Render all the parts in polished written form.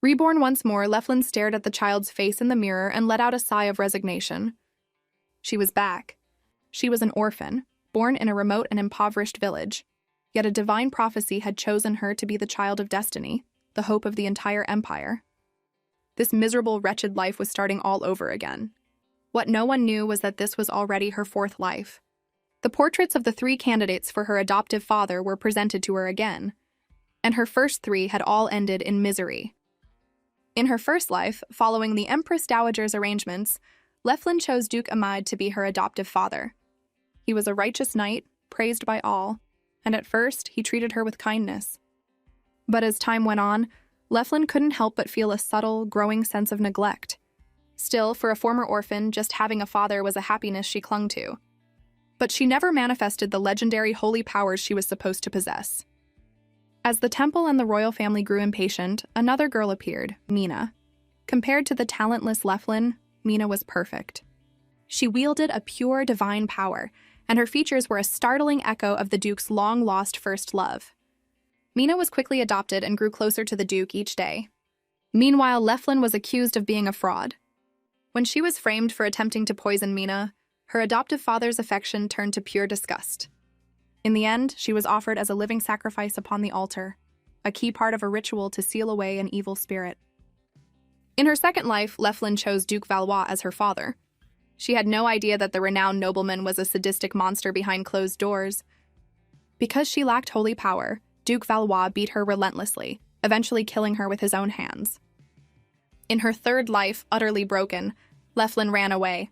Reborn once more, Leflin stared at the child's face in the mirror and let out a sigh of resignation. She was back. She was an orphan, born in a remote and impoverished village. Yet a divine prophecy had chosen her to be the child of destiny, the hope of the entire empire. This miserable, wretched life was starting all over again. What no one knew was that this was already her fourth life. The portraits of the 3 candidates for her adoptive father were presented to her again, and her first 3 had all ended in misery. In her first life, following the Empress Dowager's arrangements, Leflin chose Duke Ahmad to be her adoptive father. He was a righteous knight, praised by all, and at first he treated her with kindness. But as time went on, Leflin couldn't help but feel a subtle, growing sense of neglect. Still, for a former orphan, just having a father was a happiness she clung to. But she never manifested the legendary holy powers she was supposed to possess. As the temple and the royal family grew impatient, another girl appeared, Mina. Compared to the talentless Leflin, Mina was perfect. She wielded a pure divine power, and her features were a startling echo of the Duke's long-lost first love. Mina was quickly adopted and grew closer to the Duke each day. Meanwhile, Leflin was accused of being a fraud. When she was framed for attempting to poison Mina, her adoptive father's affection turned to pure disgust. In the end, she was offered as a living sacrifice upon the altar, a key part of a ritual to seal away an evil spirit. In her second life, Leflin chose Duke Valois as her father. She had no idea that the renowned nobleman was a sadistic monster behind closed doors. Because she lacked holy power, Duke Valois beat her relentlessly, eventually killing her with his own hands. In her third life, utterly broken, Leflin ran away.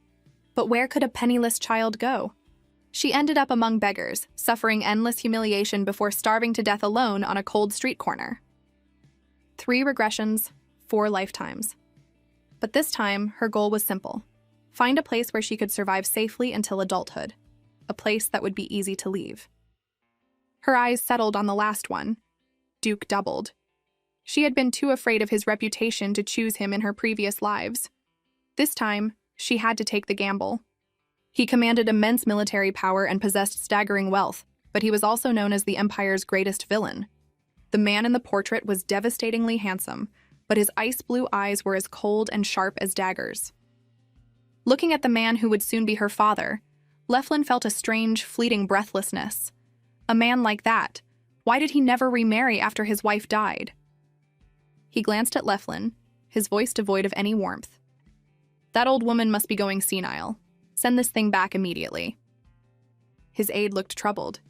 But where could a penniless child go? She ended up among beggars, suffering endless humiliation before starving to death alone on a cold street corner. 3 regressions, 4 lifetimes. But this time, her goal was simple. Find a place where she could survive safely until adulthood. A place that would be easy to leave. Her eyes settled on the last one. Duke doubled. She had been too afraid of his reputation to choose him in her previous lives. This time, she had to take the gamble. He commanded immense military power and possessed staggering wealth, but he was also known as the Empire's greatest villain. The man in the portrait was devastatingly handsome, but his ice blue eyes were as cold and sharp as daggers. Looking at the man who would soon be her father, Leflin felt a strange, fleeting breathlessness. A man like that, why did he never remarry after his wife died? He glanced at Leflin, his voice devoid of any warmth. That old woman must be going senile. Send this thing back immediately. His aide looked troubled.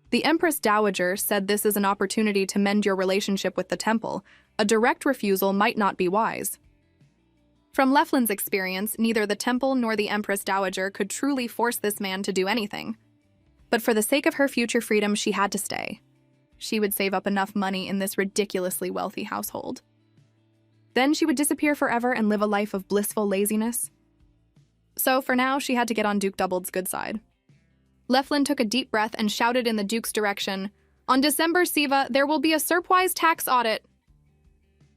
The Empress Dowager said this is an opportunity to mend your relationship with the temple. A direct refusal might not be wise. From Leflin's experience, neither the temple nor the Empress Dowager could truly force this man to do anything. But for the sake of her future freedom, she had to stay. She would save up enough money in this ridiculously wealthy household. Then she would disappear forever and live a life of blissful laziness. So for now, she had to get on Duke Doubled's good side. Leflin took a deep breath and shouted in the Duke's direction, "On December Siva, there will be a surprise tax audit."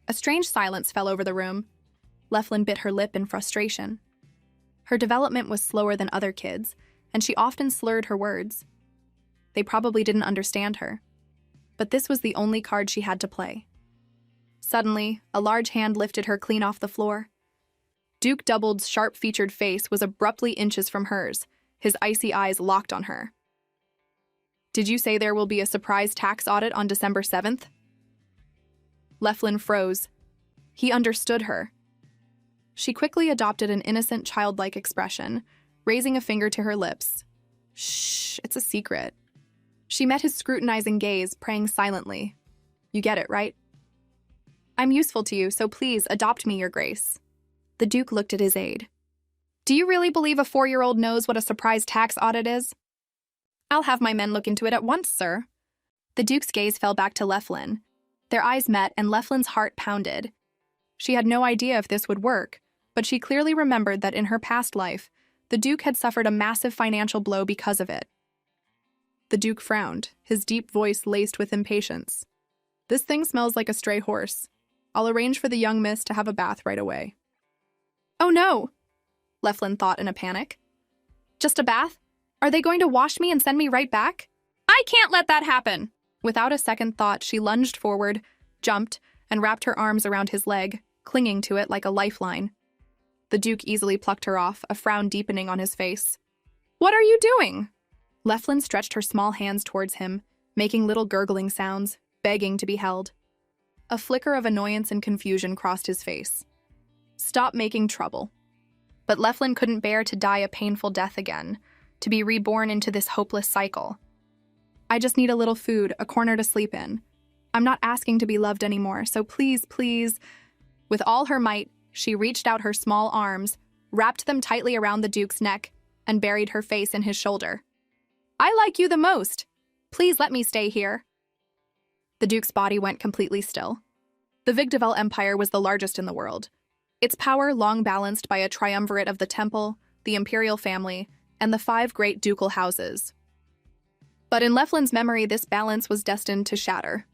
A strange silence fell over the room. Leflin bit her lip in frustration. Her development was slower than other kids, and she often slurred her words. They probably didn't understand her. But this was the only card she had to play. Suddenly, a large hand lifted her clean off the floor. Duke Doubled's sharp-featured face was abruptly inches from hers, his icy eyes locked on her. "Did you say there will be a surprise tax audit on December 7th? Leflin froze. He understood her. She quickly adopted an innocent, childlike expression, raising a finger to her lips. "Shh, it's a secret." She met his scrutinizing gaze, praying silently. "You get it, right? I'm useful to you, so please adopt me, Your Grace." The Duke looked at his aide. "Do you really believe a 4-year-old knows what a surprise tax audit is?" "I'll have my men look into it at once, sir." The Duke's gaze fell back to Leflin. Their eyes met, and Leflin's heart pounded. She had no idea if this would work, but she clearly remembered that in her past life, the Duke had suffered a massive financial blow because of it. The Duke frowned, his deep voice laced with impatience. "This thing smells like a stray horse. I'll arrange for the young miss to have a bath right away." "Oh no!" Leflin thought in a panic. "Just a bath? Are they going to wash me and send me right back? I can't let that happen!" Without a second thought, she lunged forward, jumped, and wrapped her arms around his leg, clinging to it like a lifeline. The Duke easily plucked her off, a frown deepening on his face. "What are you doing?" Leflin stretched her small hands towards him, making little gurgling sounds, begging to be held. A flicker of annoyance and confusion crossed his face. "Stop making trouble." But Leflin couldn't bear to die a painful death again, to be reborn into this hopeless cycle. "I just need a little food, a corner to sleep in. I'm not asking to be loved anymore, so please, please." With all her might, she reached out her small arms, wrapped them tightly around the Duke's neck, and buried her face in his shoulder. "I like you the most. Please let me stay here." The Duke's body went completely still. The Vigdevel Empire was the largest in the world. Its power long balanced by a triumvirate of the Temple, the Imperial family, and the 5 great ducal houses. But in Leflin's memory, this balance was destined to shatter.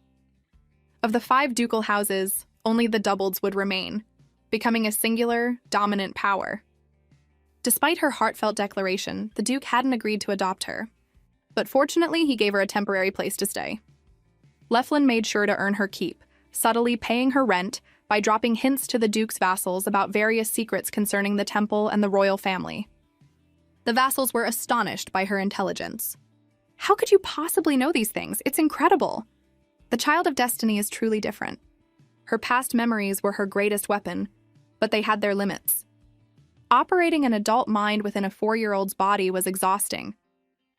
Of the 5 ducal houses, only the doubleds would remain, becoming a singular, dominant power. Despite her heartfelt declaration, the Duke hadn't agreed to adopt her. But fortunately, he gave her a temporary place to stay. Leflin made sure to earn her keep, subtly paying her rent by dropping hints to the Duke's vassals about various secrets concerning the temple and the royal family. The vassals were astonished by her intelligence. "How could you possibly know these things? It's incredible." The Child of Destiny is truly different. Her past memories were her greatest weapon, but they had their limits. Operating an adult mind within a 4-year-old's body was exhausting.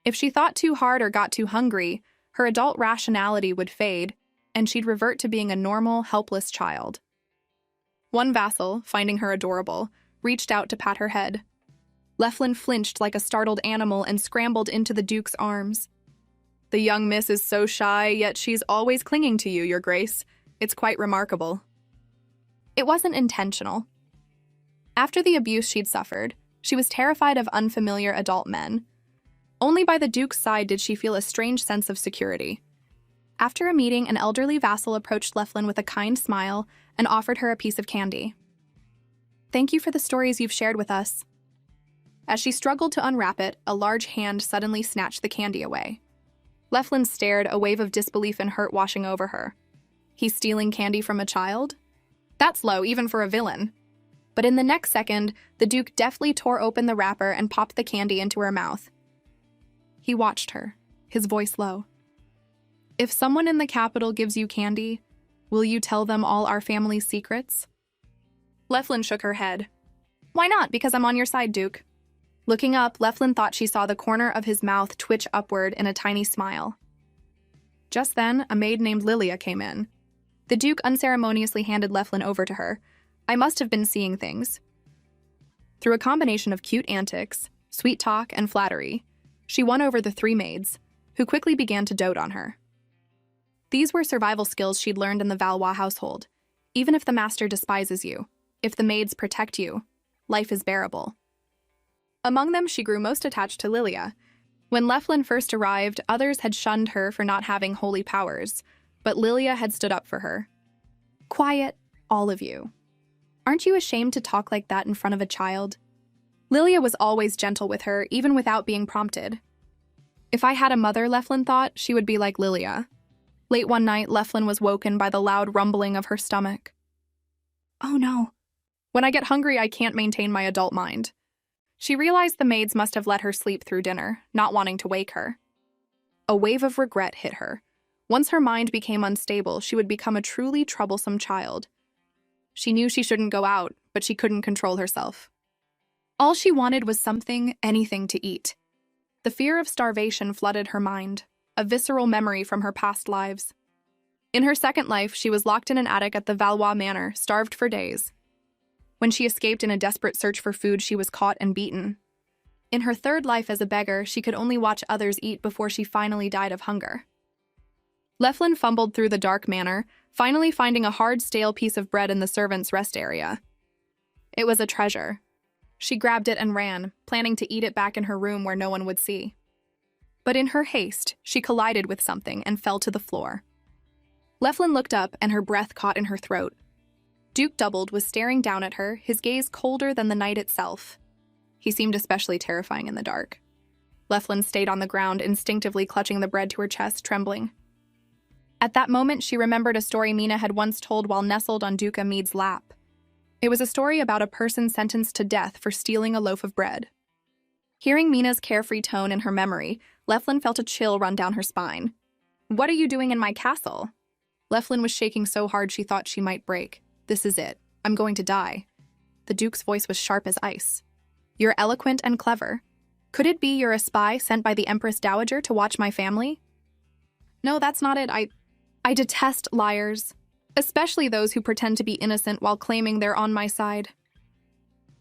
If she thought too hard or got too hungry, her adult rationality would fade, and she'd revert to being a normal, helpless child. One vassal, finding her adorable, reached out to pat her head. Leflin flinched like a startled animal and scrambled into the Duke's arms. "The young miss is so shy, yet she's always clinging to you, Your Grace. It's quite remarkable." It wasn't intentional. After the abuse she'd suffered, she was terrified of unfamiliar adult men. Only by the Duke's side did she feel a strange sense of security. After a meeting, an elderly vassal approached Leflin with a kind smile and offered her a piece of candy. "Thank you for the stories you've shared with us." As she struggled to unwrap it, a large hand suddenly snatched the candy away. Leflin stared, a wave of disbelief and hurt washing over her. He's stealing candy from a child? That's low, even for a villain. But in the next second, the Duke deftly tore open the wrapper and popped the candy into her mouth. He watched her, his voice low. "If someone in the capital gives you candy, will you tell them all our family's secrets?" Leflin shook her head. "Why not? Because I'm on your side, Duke." Looking up, Leflin thought she saw the corner of his mouth twitch upward in a tiny smile. Just then, a maid named Lilia came in. The Duke unceremoniously handed Leflin over to her. I must have been seeing things. Through a combination of cute antics, sweet talk, and flattery, she won over the 3 maids, who quickly began to dote on her. These were survival skills she'd learned in the Valois household. Even if the master despises you, if the maids protect you, life is bearable. Among them, she grew most attached to Lilia. When Leflin first arrived, others had shunned her for not having holy powers, but Lilia had stood up for her. "Quiet, all of you. Aren't you ashamed to talk like that in front of a child?" Lilia was always gentle with her, even without being prompted. If I had a mother, Leflin thought, she would be like Lilia. Late one night, Leflin was woken by the loud rumbling of her stomach. "Oh no. When I get hungry, I can't maintain my adult mind." She realized the maids must have let her sleep through dinner, not wanting to wake her. A wave of regret hit her. Once her mind became unstable, she would become a truly troublesome child. She knew she shouldn't go out, but she couldn't control herself. All she wanted was something, anything to eat. The fear of starvation flooded her mind, a visceral memory from her past lives. In her second life, she was locked in an attic at the Valois Manor, starved for days. When she escaped in a desperate search for food, she was caught and beaten. In her third life as a beggar, she could only watch others eat before she finally died of hunger. Leflin fumbled through the dark manor, finally finding a hard, stale piece of bread in the servants' rest area. It was a treasure. She grabbed it and ran, planning to eat it back in her room where no one would see. But in her haste, she collided with something and fell to the floor. Leflin looked up and her breath caught in her throat. Duke Doubled was staring down at her, his gaze colder than the night itself. He seemed especially terrifying in the dark. Leflin stayed on the ground, instinctively clutching the bread to her chest, trembling. At that moment, she remembered a story Mina had once told while nestled on Duke Amid's lap. It was a story about a person sentenced to death for stealing a loaf of bread. Hearing Mina's carefree tone in her memory, Leflin felt a chill run down her spine. "What are you doing in my castle?" Leflin was shaking so hard she thought she might break. "This is it. I'm going to die." The Duke's voice was sharp as ice. "You're eloquent and clever. Could it be you're a spy sent by the Empress Dowager to watch my family?" "No, that's not it. I detest liars, especially those who pretend to be innocent while claiming they're on my side."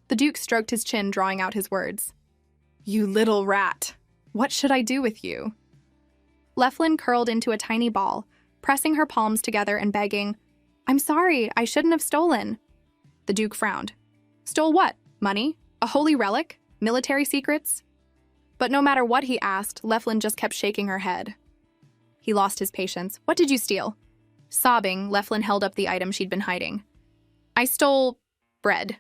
The Duke stroked his chin, drawing out his words. "You little rat. What should I do with you?" Leflin curled into a tiny ball, pressing her palms together and begging, "I'm sorry, I shouldn't have stolen." The Duke frowned. "Stole what? Money? A holy relic? Military secrets?" But no matter what he asked, Leflin just kept shaking her head. He lost his patience. "What did you steal?" Sobbing, Leflin held up the item she'd been hiding. "I stole bread."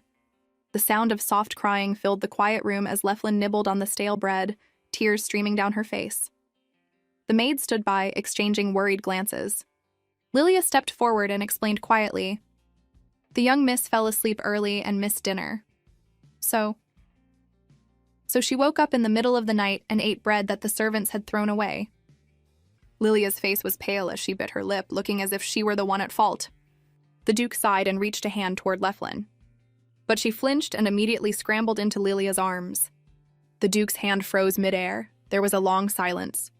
The sound of soft crying filled the quiet room as Leflin nibbled on the stale bread, tears streaming down her face. The maid stood by, exchanging worried glances. Lilia stepped forward and explained quietly, "The young miss fell asleep early and missed dinner. So she woke up in the middle of the night and ate bread that the servants had thrown away." Lilia's face was pale as she bit her lip, looking as if she were the one at fault. The Duke sighed and reached a hand toward Leflin. But she flinched and immediately scrambled into Lilia's arms. The Duke's hand froze midair. There was a long silence.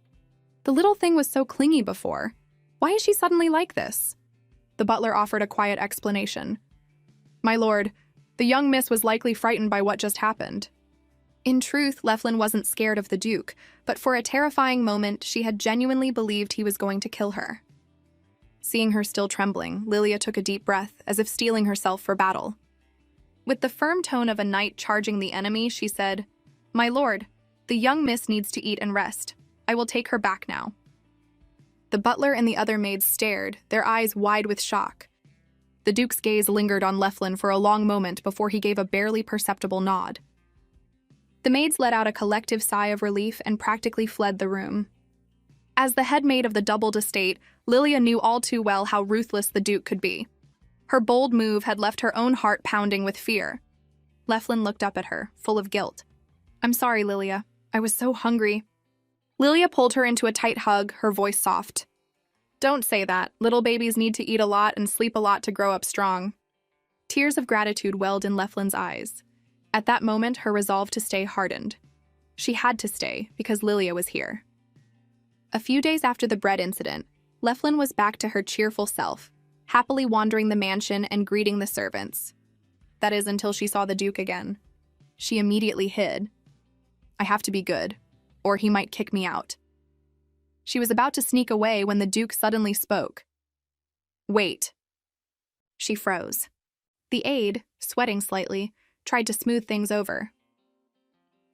The little thing was so clingy before. Why is she suddenly like this? The butler offered a quiet explanation. "My lord, the young miss was likely frightened by what just happened." In truth, Leflin wasn't scared of the Duke, but for a terrifying moment, she had genuinely believed he was going to kill her. Seeing her still trembling, Lilia took a deep breath, as if steeling herself for battle. With the firm tone of a knight charging the enemy, she said, "My lord, the young miss needs to eat and rest. I will take her back now." The butler and the other maids stared, their eyes wide with shock. The Duke's gaze lingered on Leflin for a long moment before he gave a barely perceptible nod. The maids let out a collective sigh of relief and practically fled the room. As the head maid of the doubled estate, Lilia knew all too well how ruthless the Duke could be. Her bold move had left her own heart pounding with fear. Leflin looked up at her, full of guilt. "I'm sorry, Lilia. I was so hungry." Lilia pulled her into a tight hug, her voice soft. "Don't say that. Little babies need to eat a lot and sleep a lot to grow up strong." Tears of gratitude welled in Leflin's eyes. At that moment, her resolve to stay hardened. She had to stay, because Lilia was here. A few days after the bread incident, Leflin was back to her cheerful self, happily wandering the mansion and greeting the servants. That is, until she saw the Duke again. She immediately hid. "I have to be good, or he might kick me out." She was about to sneak away when the Duke suddenly spoke. "Wait." She froze. The aide, sweating slightly, tried to smooth things over.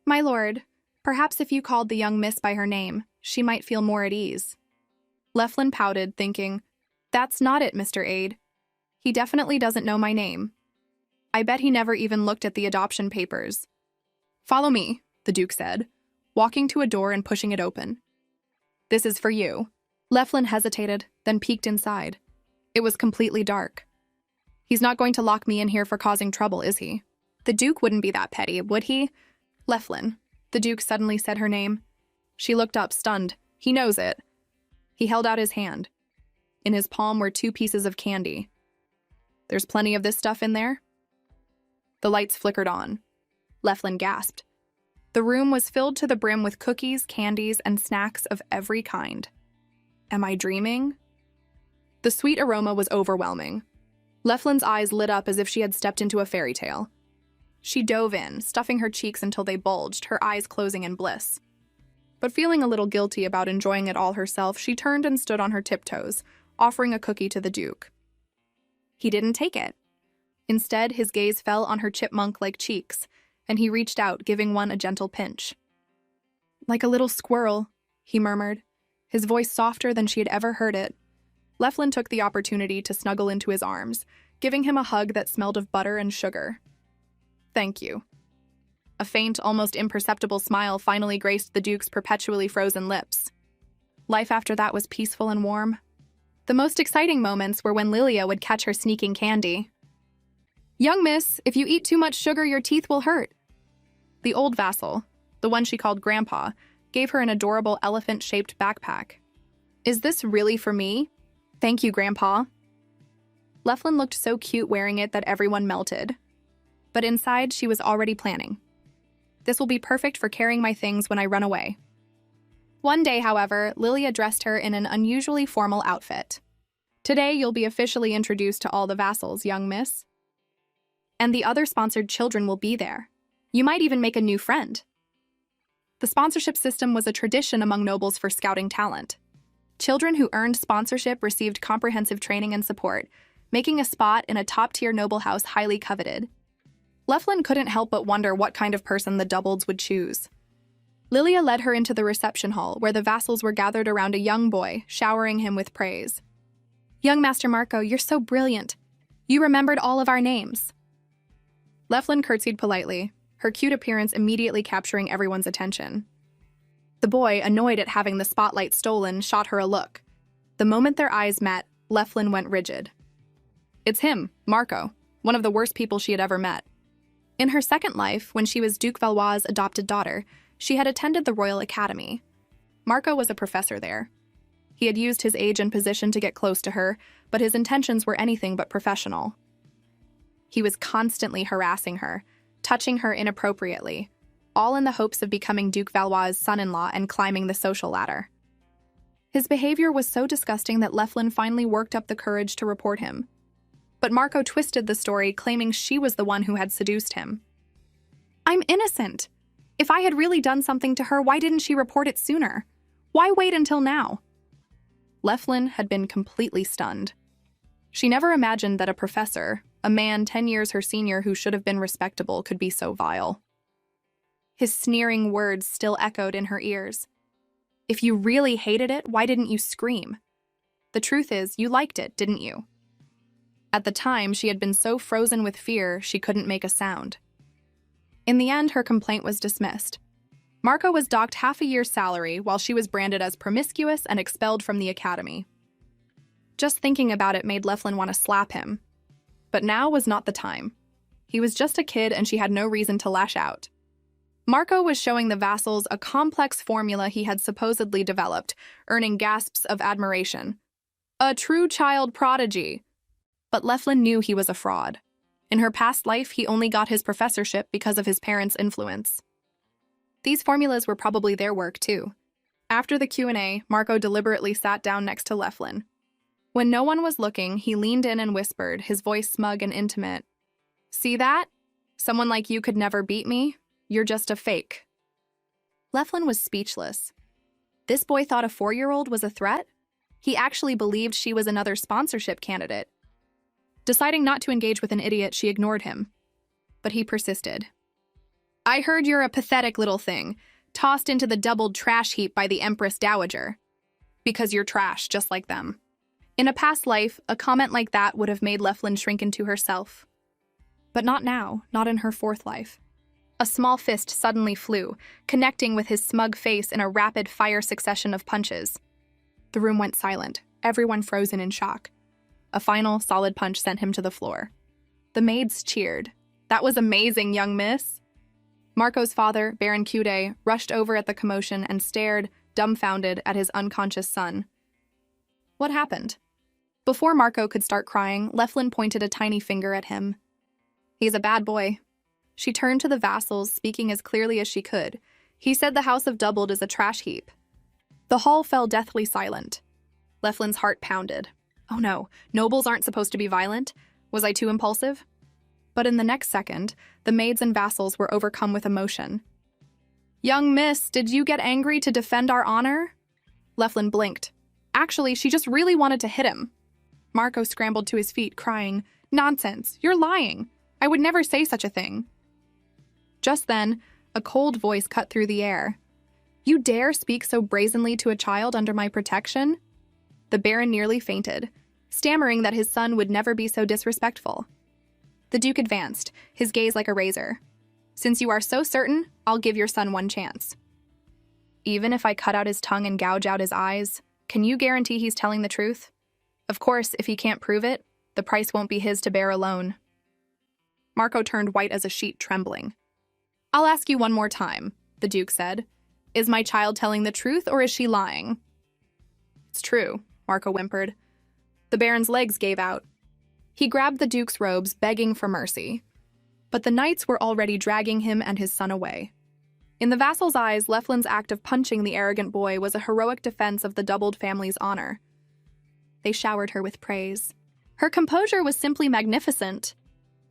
"My lord, perhaps if you called the young miss by her name, she might feel more at ease." Leflin pouted, thinking, "That's not it, Mr. Aide. He definitely doesn't know my name. I bet he never even looked at the adoption papers." "Follow me," the Duke said, walking to a door and pushing it open. "This is for you." Leflin hesitated, then peeked inside. It was completely dark. "He's not going to lock me in here for causing trouble, is he?" The Duke wouldn't be that petty, would he? "Leflin." The Duke suddenly said her name. She looked up, stunned. "He knows it." He held out his hand. In his palm were 2 pieces of candy. "There's plenty of this stuff in there?" The lights flickered on. Leflin gasped. The room was filled to the brim with cookies, candies, and snacks of every kind. Am I dreaming? The sweet aroma was overwhelming. Leflin's eyes lit up as if she had stepped into a fairy tale. She dove in, stuffing her cheeks until they bulged, her eyes closing in bliss. But feeling a little guilty about enjoying it all herself, she turned and stood on her tiptoes, offering a cookie to the Duke. He didn't take it. Instead, his gaze fell on her chipmunk-like cheeks, and he reached out, giving one a gentle pinch. "Like a little squirrel," he murmured, his voice softer than she had ever heard it. Leflin took the opportunity to snuggle into his arms, giving him a hug that smelled of butter and sugar. "Thank you." A faint, almost imperceptible smile finally graced the Duke's perpetually frozen lips. Life after that was peaceful and warm. The most exciting moments were when Lilia would catch her sneaking candy. "Young miss, if you eat too much sugar, your teeth will hurt." The old vassal, the one she called Grandpa, gave her an adorable elephant-shaped backpack. "Is this really for me?" "Thank you, Grandpa." Leflin looked so cute wearing it that everyone melted. But inside, she was already planning. "This will be perfect for carrying my things when I run away." One day, however, Lilia dressed her in an unusually formal outfit. "Today, you'll be officially introduced to all the vassals, young miss. And the other sponsored children will be there. You might even make a new friend." The sponsorship system was a tradition among nobles for scouting talent. Children who earned sponsorship received comprehensive training and support, making a spot in a top-tier noble house highly coveted. Leflin couldn't help but wonder what kind of person the Doubleds would choose. Lilia led her into the reception hall, where the vassals were gathered around a young boy, showering him with praise. "Young Master Marco, you're so brilliant. You remembered all of our names." Leflin curtsied politely, her cute appearance immediately capturing everyone's attention. The boy, annoyed at having the spotlight stolen, shot her a look. The moment their eyes met, Leflin went rigid. It's him, Marco, one of the worst people she had ever met. In her second life, when she was Duke Valois' adopted daughter, she had attended the Royal Academy. Marco was a professor there. He had used his age and position to get close to her, but his intentions were anything but professional. He was constantly harassing her, touching her inappropriately, all in the hopes of becoming Duke Valois' son-in-law and climbing the social ladder. His behavior was so disgusting that Leflin finally worked up the courage to report him. But Marco twisted the story, claiming she was the one who had seduced him. "I'm innocent. If I had really done something to her, why didn't she report it sooner? Why wait until now?" Leflin had been completely stunned. She never imagined that a professor, a man 10 years her senior who should have been respectable, could be so vile. His sneering words still echoed in her ears. "If you really hated it, why didn't you scream? The truth is, you liked it, didn't you?" At the time, she had been so frozen with fear, she couldn't make a sound. In the end, her complaint was dismissed. Marco was docked half a year's salary, while she was branded as promiscuous and expelled from the academy. Just thinking about it made Leflin want to slap him. But now was not the time. He was just a kid and she had no reason to lash out. Marco was showing the vassals a complex formula he had supposedly developed, earning gasps of admiration. A true child prodigy. But Leflin knew he was a fraud. In her past life, he only got his professorship because of his parents' influence. These formulas were probably their work, too. After the Q&A, Marco deliberately sat down next to Leflin. When no one was looking, he leaned in and whispered, his voice smug and intimate. "See that? Someone like you could never beat me. You're just a fake." Leflin was speechless. This boy thought a 4-year-old was a threat? He actually believed she was another sponsorship candidate. Deciding not to engage with an idiot, she ignored him. But he persisted. "I heard you're a pathetic little thing, tossed into the doubled trash heap by the Empress Dowager. Because you're trash, just like them." In a past life, a comment like that would have made Leflin shrink into herself. But not now, not in her 4th life. A small fist suddenly flew, connecting with his smug face in a rapid-fire succession of punches. The room went silent, everyone frozen in shock. A final, solid punch sent him to the floor. The maids cheered. "That was amazing, young miss." Marco's father, Baron Cude, rushed over at the commotion and stared, dumbfounded, at his unconscious son. What happened? Before Marco could start crying, Leflin pointed a tiny finger at him. "He's a bad boy." She turned to the vassals, speaking as clearly as she could. "He said the House of Doubled is a trash heap." The hall fell deathly silent. Leflin's heart pounded. Oh no, nobles aren't supposed to be violent. Was I too impulsive? But in the next second, the maids and vassals were overcome with emotion. "Young miss, did you get angry to defend our honor?" Leflin blinked. Actually, she just really wanted to hit him. Marco scrambled to his feet, crying, "Nonsense, you're lying. I would never say such a thing." Just then, a cold voice cut through the air. "You dare speak so brazenly to a child under my protection?" The Baron nearly fainted, stammering that his son would never be so disrespectful. The Duke advanced, his gaze like a razor. "Since you are so certain, I'll give your son one chance." "Even if I cut out his tongue and gouge out his eyes, can you guarantee he's telling the truth?" Of course, if he can't prove it, the price won't be his to bear alone. Marco turned white as a sheet, trembling. I'll ask you one more time, the Duke said. Is my child telling the truth, or is she lying? It's true, Marco whimpered. The Baron's legs gave out. He grabbed the Duke's robes, begging for mercy. But the knights were already dragging him and his son away. In the vassal's eyes, Leflin's act of punching the arrogant boy was a heroic defense of the doubled family's honor. They showered her with praise. Her composure was simply magnificent.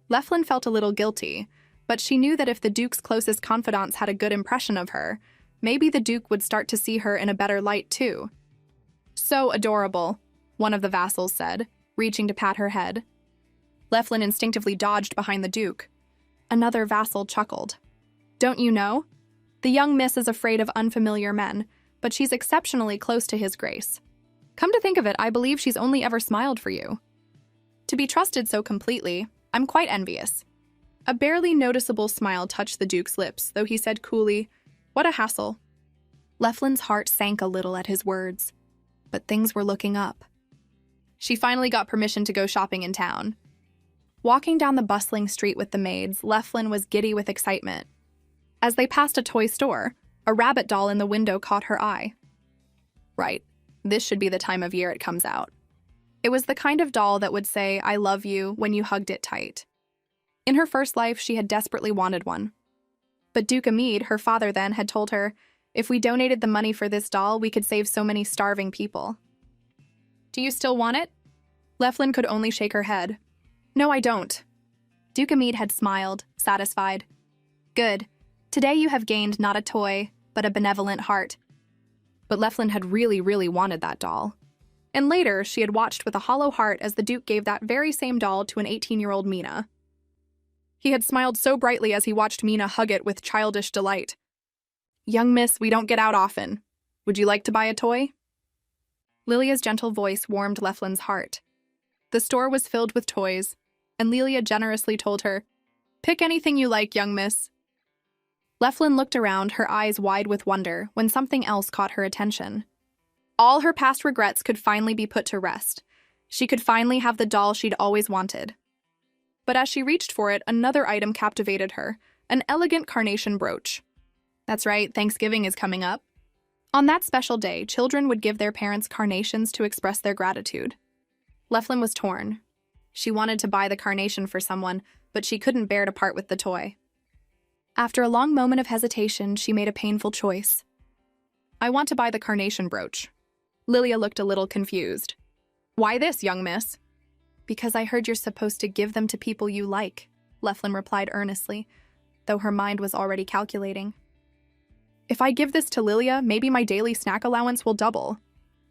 Leflin felt a little guilty, but she knew that if the Duke's closest confidants had a good impression of her, maybe the Duke would start to see her in a better light too. So adorable, one of the vassals said, reaching to pat her head. Leflin instinctively dodged behind the Duke. Another vassal chuckled. Don't you know? The young miss is afraid of unfamiliar men, but she's exceptionally close to his grace. Come to think of it, I believe she's only ever smiled for you. To be trusted so completely, I'm quite envious. A barely noticeable smile touched the Duke's lips, though he said coolly, What a hassle. Leflin's heart sank a little at his words, but things were looking up. She finally got permission to go shopping in town. Walking down the bustling street with the maids, Leflin was giddy with excitement. As they passed a toy store, a rabbit doll in the window caught her eye. Right, this should be the time of year it comes out. It was the kind of doll that would say, I love you, when you hugged it tight. In her first life, she had desperately wanted one. But Duke Amid, her father then, had told her, if we donated the money for this doll, we could save so many starving people. Do you still want it? Leflin could only shake her head. No, I don't. Duke Amid had smiled, satisfied. Good. Today you have gained not a toy, but a benevolent heart. But Leflin had really wanted that doll. And later, she had watched with a hollow heart as the Duke gave that very same doll to an 18-year-old Mina. He had smiled so brightly as he watched Mina hug it with childish delight. Young miss, we don't get out often. Would you like to buy a toy? Lilia's gentle voice warmed Leflin's heart. The store was filled with toys, and Lilia generously told her, Pick anything you like, young miss. Leflin looked around, her eyes wide with wonder, when something else caught her attention. All her past regrets could finally be put to rest. She could finally have the doll she'd always wanted. But as she reached for it, another item captivated her, an elegant carnation brooch. That's right, Thanksgiving is coming up. On that special day, children would give their parents carnations to express their gratitude. Leflin was torn. She wanted to buy the carnation for someone, but she couldn't bear to part with the toy. After a long moment of hesitation, she made a painful choice. I want to buy the carnation brooch. Lilia looked a little confused. Why this, young miss? Because I heard you're supposed to give them to people you like, Leflin replied earnestly, though her mind was already calculating. If I give this to Lilia, maybe my daily snack allowance will double.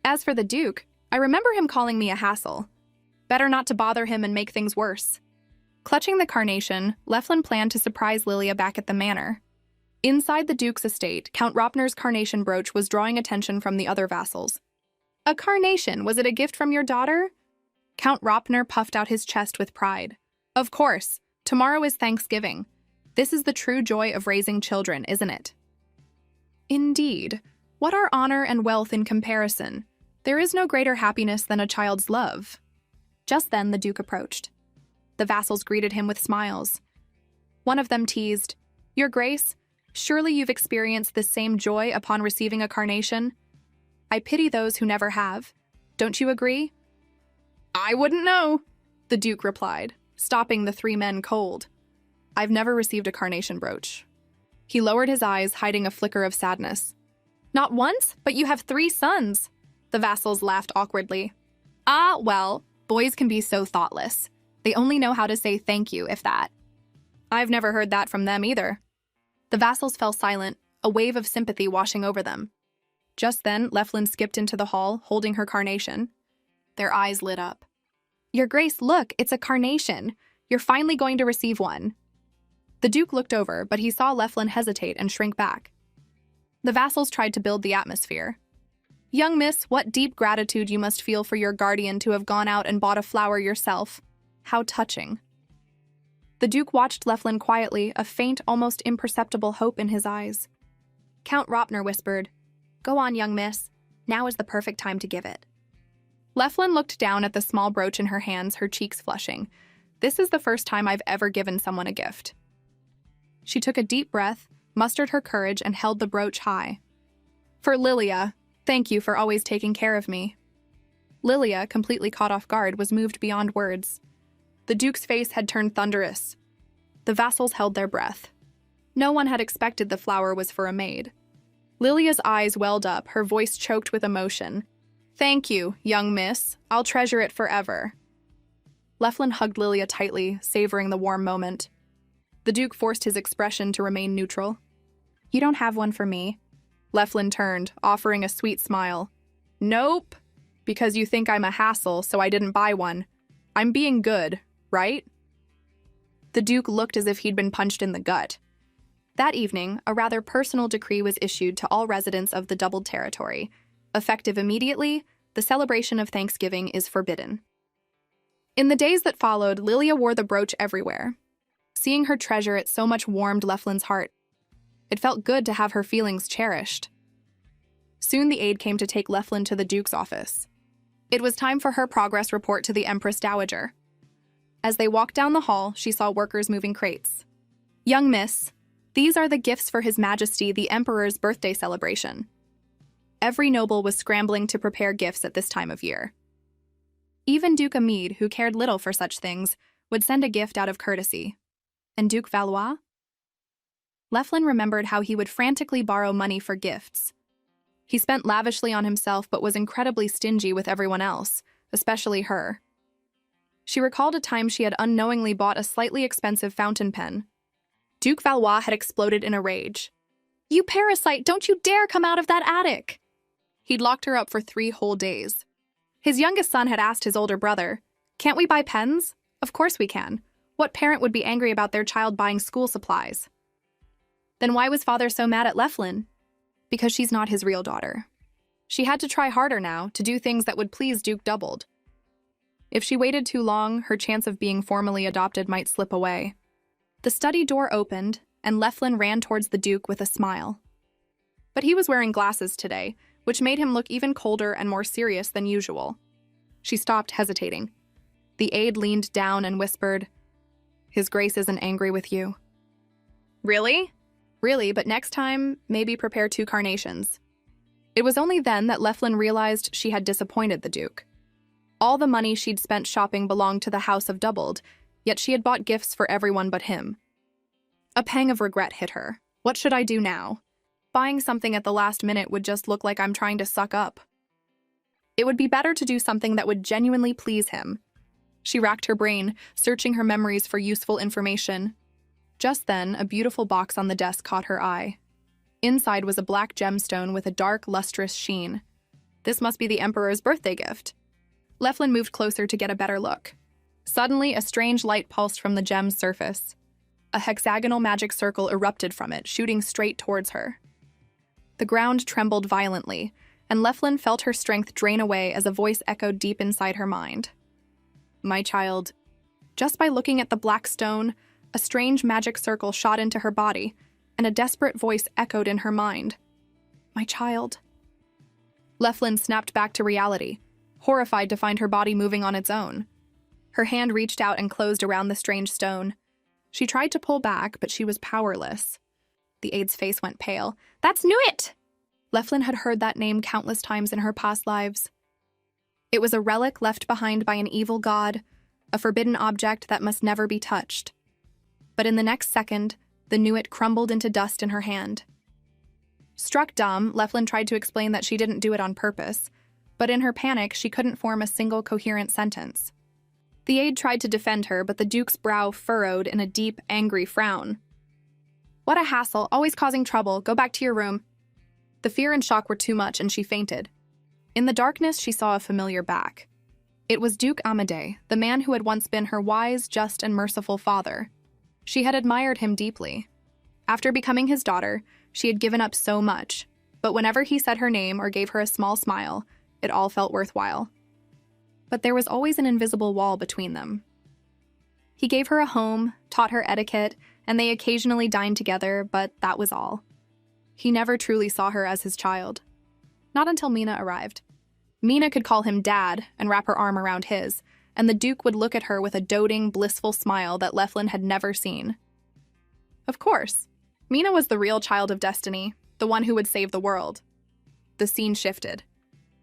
As for the Duke, I remember him calling me a hassle. Better not to bother him and make things worse. Clutching the carnation, Leflin planned to surprise Lilia back at the manor. Inside the Duke's estate, Count Ropner's carnation brooch was drawing attention from the other vassals. A carnation? Was it a gift from your daughter? Count Ropner puffed out his chest with pride. Of course. Tomorrow is Thanksgiving. This is the true joy of raising children, isn't it? Indeed. What are honor and wealth in comparison? There is no greater happiness than a child's love. Just then, the Duke approached. The vassals greeted him with smiles. One of them teased, Your Grace, surely you've experienced this same joy upon receiving a carnation? I pity those who never have. Don't you agree? I wouldn't know, the Duke replied, stopping the three men cold. I've never received a carnation brooch. He lowered his eyes, hiding a flicker of sadness. Not once, but you have 3 sons. The vassals laughed awkwardly. Ah, well, boys can be so thoughtless. They only know how to say thank you, if that. I've never heard that from them either. The vassals fell silent, a wave of sympathy washing over them. Just then, Leflin skipped into the hall, holding her carnation. Their eyes lit up. Your Grace, look, it's a carnation. You're finally going to receive one. The Duke looked over, but he saw Leflin hesitate and shrink back. The vassals tried to build the atmosphere. Young miss, what deep gratitude you must feel for your guardian to have gone out and bought a flower yourself. How touching. The Duke watched Leflin quietly, a faint, almost imperceptible hope in his eyes. Count Ropner whispered, Go on, young miss. Now is the perfect time to give it. Leflin looked down at the small brooch in her hands, her cheeks flushing. This is the first time I've ever given someone a gift. She took a deep breath, mustered her courage, and held the brooch high. For Lilia, thank you for always taking care of me. Lilia, completely caught off guard, was moved beyond words. The Duke's face had turned thunderous. The vassals held their breath. No one had expected the flower was for a maid. Lilia's eyes welled up, her voice choked with emotion. Thank you, young miss. I'll treasure it forever. Leflin hugged Lilia tightly, savoring the warm moment. The Duke forced his expression to remain neutral. You don't have one for me. Leflin turned, offering a sweet smile. Nope. Because you think I'm a hassle, so I didn't buy one. I'm being good, right? The Duke looked as if he'd been punched in the gut. That evening, a rather personal decree was issued to all residents of the doubled territory. Effective immediately, the celebration of Thanksgiving is forbidden. In the days that followed, Lilia wore the brooch everywhere. Seeing her treasure it so much warmed Leflin's heart. It felt good to have her feelings cherished. Soon the aide came to take Leflin to the Duke's office. It was time for her progress report to the Empress Dowager. As they walked down the hall, she saw workers moving crates. Young miss, these are the gifts for His Majesty the Emperor's birthday celebration. Every noble was scrambling to prepare gifts at this time of year. Even Duke Amid, who cared little for such things, would send a gift out of courtesy. And Duke Valois? Leflin remembered how he would frantically borrow money for gifts. He spent lavishly on himself but was incredibly stingy with everyone else, especially her. She recalled a time she had unknowingly bought a slightly expensive fountain pen. Duke Valois had exploded in a rage. You parasite, don't you dare come out of that attic! He'd locked her up for 3 whole days. His youngest son had asked his older brother, Can't we buy pens? Of course we can. What parent would be angry about their child buying school supplies? Then why was father so mad at Leflin? Because she's not his real daughter. She had to try harder now to do things that would please Duke Doubled. If she waited too long, her chance of being formally adopted might slip away. The study door opened, and Leflin ran towards the Duke with a smile. But he was wearing glasses today, which made him look even colder and more serious than usual. She stopped, hesitating. The aide leaned down and whispered, His Grace isn't angry with you. Really? Really, but next time, maybe prepare 2 carnations. It was only then that Leflin realized she had disappointed the Duke. All the money she'd spent shopping belonged to the House of Doubled, yet she had bought gifts for everyone but him. A pang of regret hit her. What should I do now? Buying something at the last minute would just look like I'm trying to suck up. It would be better to do something that would genuinely please him. She racked her brain, searching her memories for useful information. Just then, a beautiful box on the desk caught her eye. Inside was a black gemstone with a dark, lustrous sheen. This must be the Emperor's birthday gift. Leflin moved closer to get a better look. Suddenly, a strange light pulsed from the gem's surface. A hexagonal magic circle erupted from it, shooting straight towards her. The ground trembled violently, and Leflin felt her strength drain away as a voice echoed deep inside her mind. My child. Just by looking at the black stone, a strange magic circle shot into her body, and a desperate voice echoed in her mind. My child. Leflin snapped back to reality, horrified to find her body moving on its own. Her hand reached out and closed around the strange stone. She tried to pull back, but she was powerless. The aide's face went pale. That's Nuit! Leflin had heard that name countless times in her past lives. It was a relic left behind by an evil god, a forbidden object that must never be touched. But in the next second, the Nuit crumbled into dust in her hand. Struck dumb, Leflin tried to explain that she didn't do it on purpose, but in her panic, she couldn't form a single coherent sentence. The aide tried to defend her, but the Duke's brow furrowed in a deep, angry frown. What a hassle, always causing trouble. Go back to your room. The fear and shock were too much, and she fainted. In the darkness, she saw a familiar back. It was Duke Amadei, the man who had once been her wise, just, and merciful father. She had admired him deeply. After becoming his daughter, she had given up so much, but whenever he said her name or gave her a small smile, it all felt worthwhile. But there was always an invisible wall between them. He gave her a home, taught her etiquette, and they occasionally dined together, but that was all. He never truly saw her as his child. Not until Mina arrived. Mina could call him Dad and wrap her arm around his, and the Duke would look at her with a doting, blissful smile that Leflin had never seen. Of course, Mina was the real child of destiny, the one who would save the world. The scene shifted.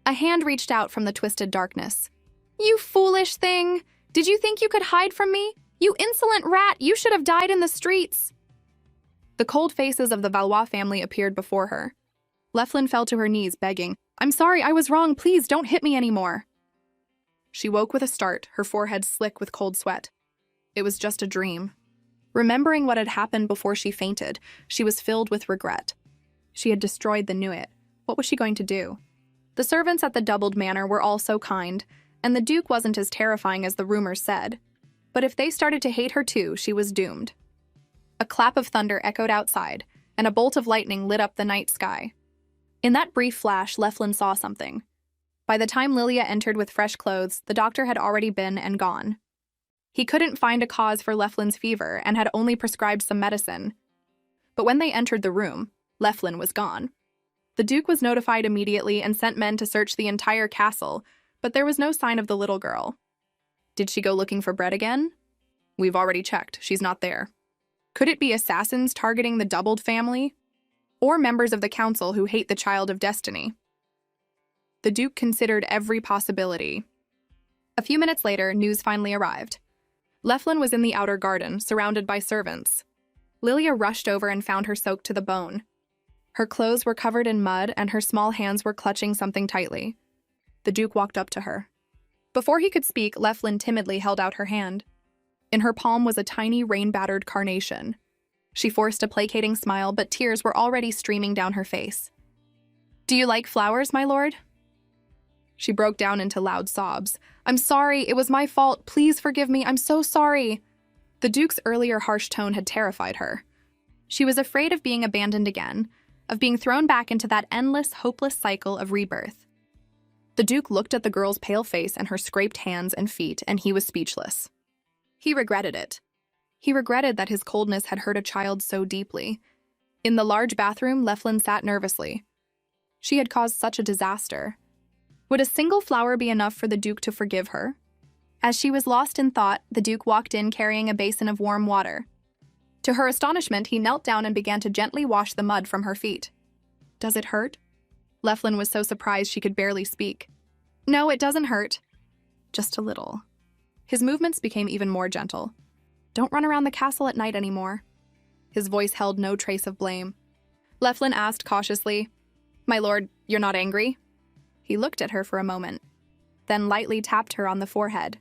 A hand reached out from the twisted darkness. "You foolish thing! Did you think you could hide from me? You insolent rat! You should have died in the streets!" The cold faces of the Valois family appeared before her. Leflin fell to her knees, begging, "I'm sorry, I was wrong. Please don't hit me anymore." She woke with a start, her forehead slick with cold sweat. It was just a dream. Remembering what had happened before she fainted, she was filled with regret. She had destroyed the Nuit. What was she going to do? The servants at the Doubled Manor were all so kind, and the Duke wasn't as terrifying as the rumors said. But if they started to hate her too, she was doomed. A clap of thunder echoed outside, and a bolt of lightning lit up the night sky. In that brief flash, Leflin saw something. By the time Lilia entered with fresh clothes, the doctor had already been and gone. He couldn't find a cause for Leflin's fever and had only prescribed some medicine. But when they entered the room, Leflin was gone. The Duke was notified immediately and sent men to search the entire castle, but there was no sign of the little girl. Did she go looking for bread again? We've already checked. She's not there. Could it be assassins targeting the Doubled family? Or members of the council who hate the child of destiny? The Duke considered every possibility. A few minutes later, news finally arrived. Leflin was in the outer garden, surrounded by servants. Lilia rushed over and found her soaked to the bone. Her clothes were covered in mud, and her small hands were clutching something tightly. The Duke walked up to her. Before he could speak, Leflin timidly held out her hand. In her palm was a tiny, rain-battered carnation. She forced a placating smile, but tears were already streaming down her face. "Do you like flowers, my lord?" She broke down into loud sobs. "I'm sorry, it was my fault. Please forgive me, I'm so sorry." The Duke's earlier harsh tone had terrified her. She was afraid of being abandoned again, of being thrown back into that endless, hopeless cycle of rebirth. The Duke looked at the girl's pale face and her scraped hands and feet, and he was speechless. He regretted it. He regretted that his coldness had hurt a child so deeply. In the large bathroom, Leflin sat nervously. She had caused such a disaster. Would a single flower be enough for the Duke to forgive her? As she was lost in thought, the Duke walked in carrying a basin of warm water. To her astonishment, he knelt down and began to gently wash the mud from her feet. "Does it hurt?" Leflin was so surprised she could barely speak. "No, it doesn't hurt. Just a little." His movements became even more gentle. "Don't run around the castle at night anymore." His voice held no trace of blame. Leflin asked cautiously, "My lord, you're not angry?" He looked at her for a moment, then lightly tapped her on the forehead.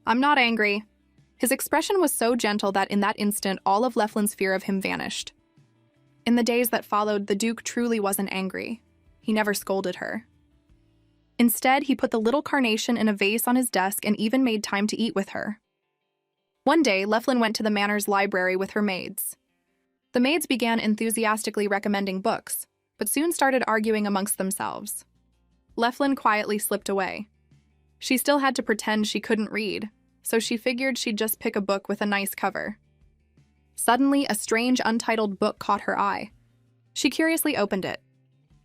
"I'm not angry." His expression was so gentle that in that instant all of Leflin's fear of him vanished. In the days that followed, the Duke truly wasn't angry. He never scolded her. Instead, he put the little carnation in a vase on his desk and even made time to eat with her. One day, Leflin went to the manor's library with her maids. The maids began enthusiastically recommending books, but soon started arguing amongst themselves. Leflin quietly slipped away. She still had to pretend she couldn't read, so she figured she'd just pick a book with a nice cover. Suddenly, a strange, untitled book caught her eye. She curiously opened it.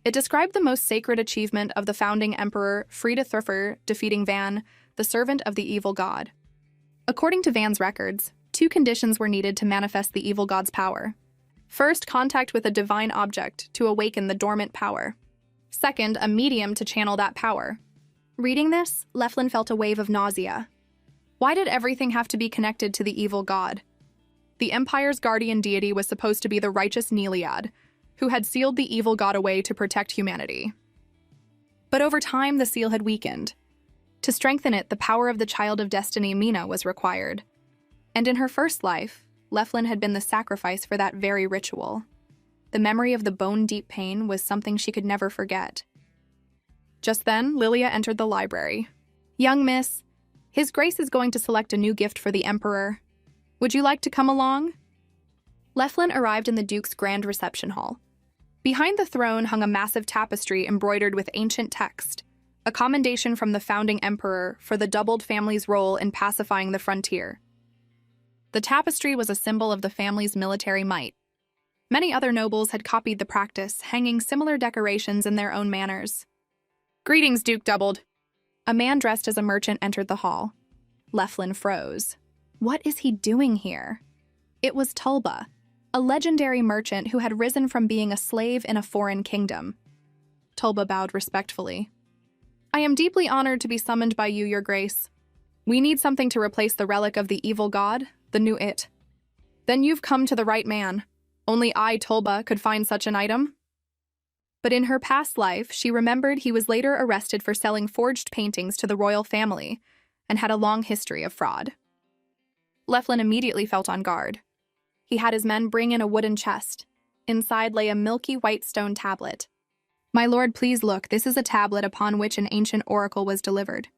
It described the most sacred achievement of the founding emperor, Frida Thurfer, defeating Van, the servant of the evil god. According to Van's records, 2 conditions were needed to manifest the evil god's power. First, contact with a divine object to awaken the dormant power. Second, a medium to channel that power. Reading this, Leflin felt a wave of nausea. Why did everything have to be connected to the evil god? The Empire's guardian deity was supposed to be the righteous Neliad, who had sealed the evil god away to protect humanity. But over time, the seal had weakened. To strengthen it, the power of the child of destiny, Mina, was required. And in her first life, Leflin had been the sacrifice for that very ritual. The memory of the bone-deep pain was something she could never forget. Just then, Lilia entered the library. "Young miss, His Grace is going to select a new gift for the Emperor. Would you like to come along?" Leflin arrived in the Duke's grand reception hall. Behind the throne hung a massive tapestry embroidered with ancient text, a commendation from the founding emperor for the Doubled family's role in pacifying the frontier. The tapestry was a symbol of the family's military might. Many other nobles had copied the practice, hanging similar decorations in their own manors. Greetings, Duke Doubled. A man dressed as a merchant entered the hall. Leflin froze. What is he doing here? It was Tulba, a legendary merchant who had risen from being a slave in a foreign kingdom. Tulba bowed respectfully. I am deeply honored to be summoned by you, Your Grace. We need something to replace the relic of the evil god, the new it. Then you've come to the right man. Only I, Tulba, could find such an item. But in her past life, she remembered he was later arrested for selling forged paintings to the royal family and had a long history of fraud. Leflin immediately felt on guard. He had his men bring in a wooden chest. Inside lay a milky white stone tablet. My lord, please look, this is a tablet upon which an ancient oracle was delivered.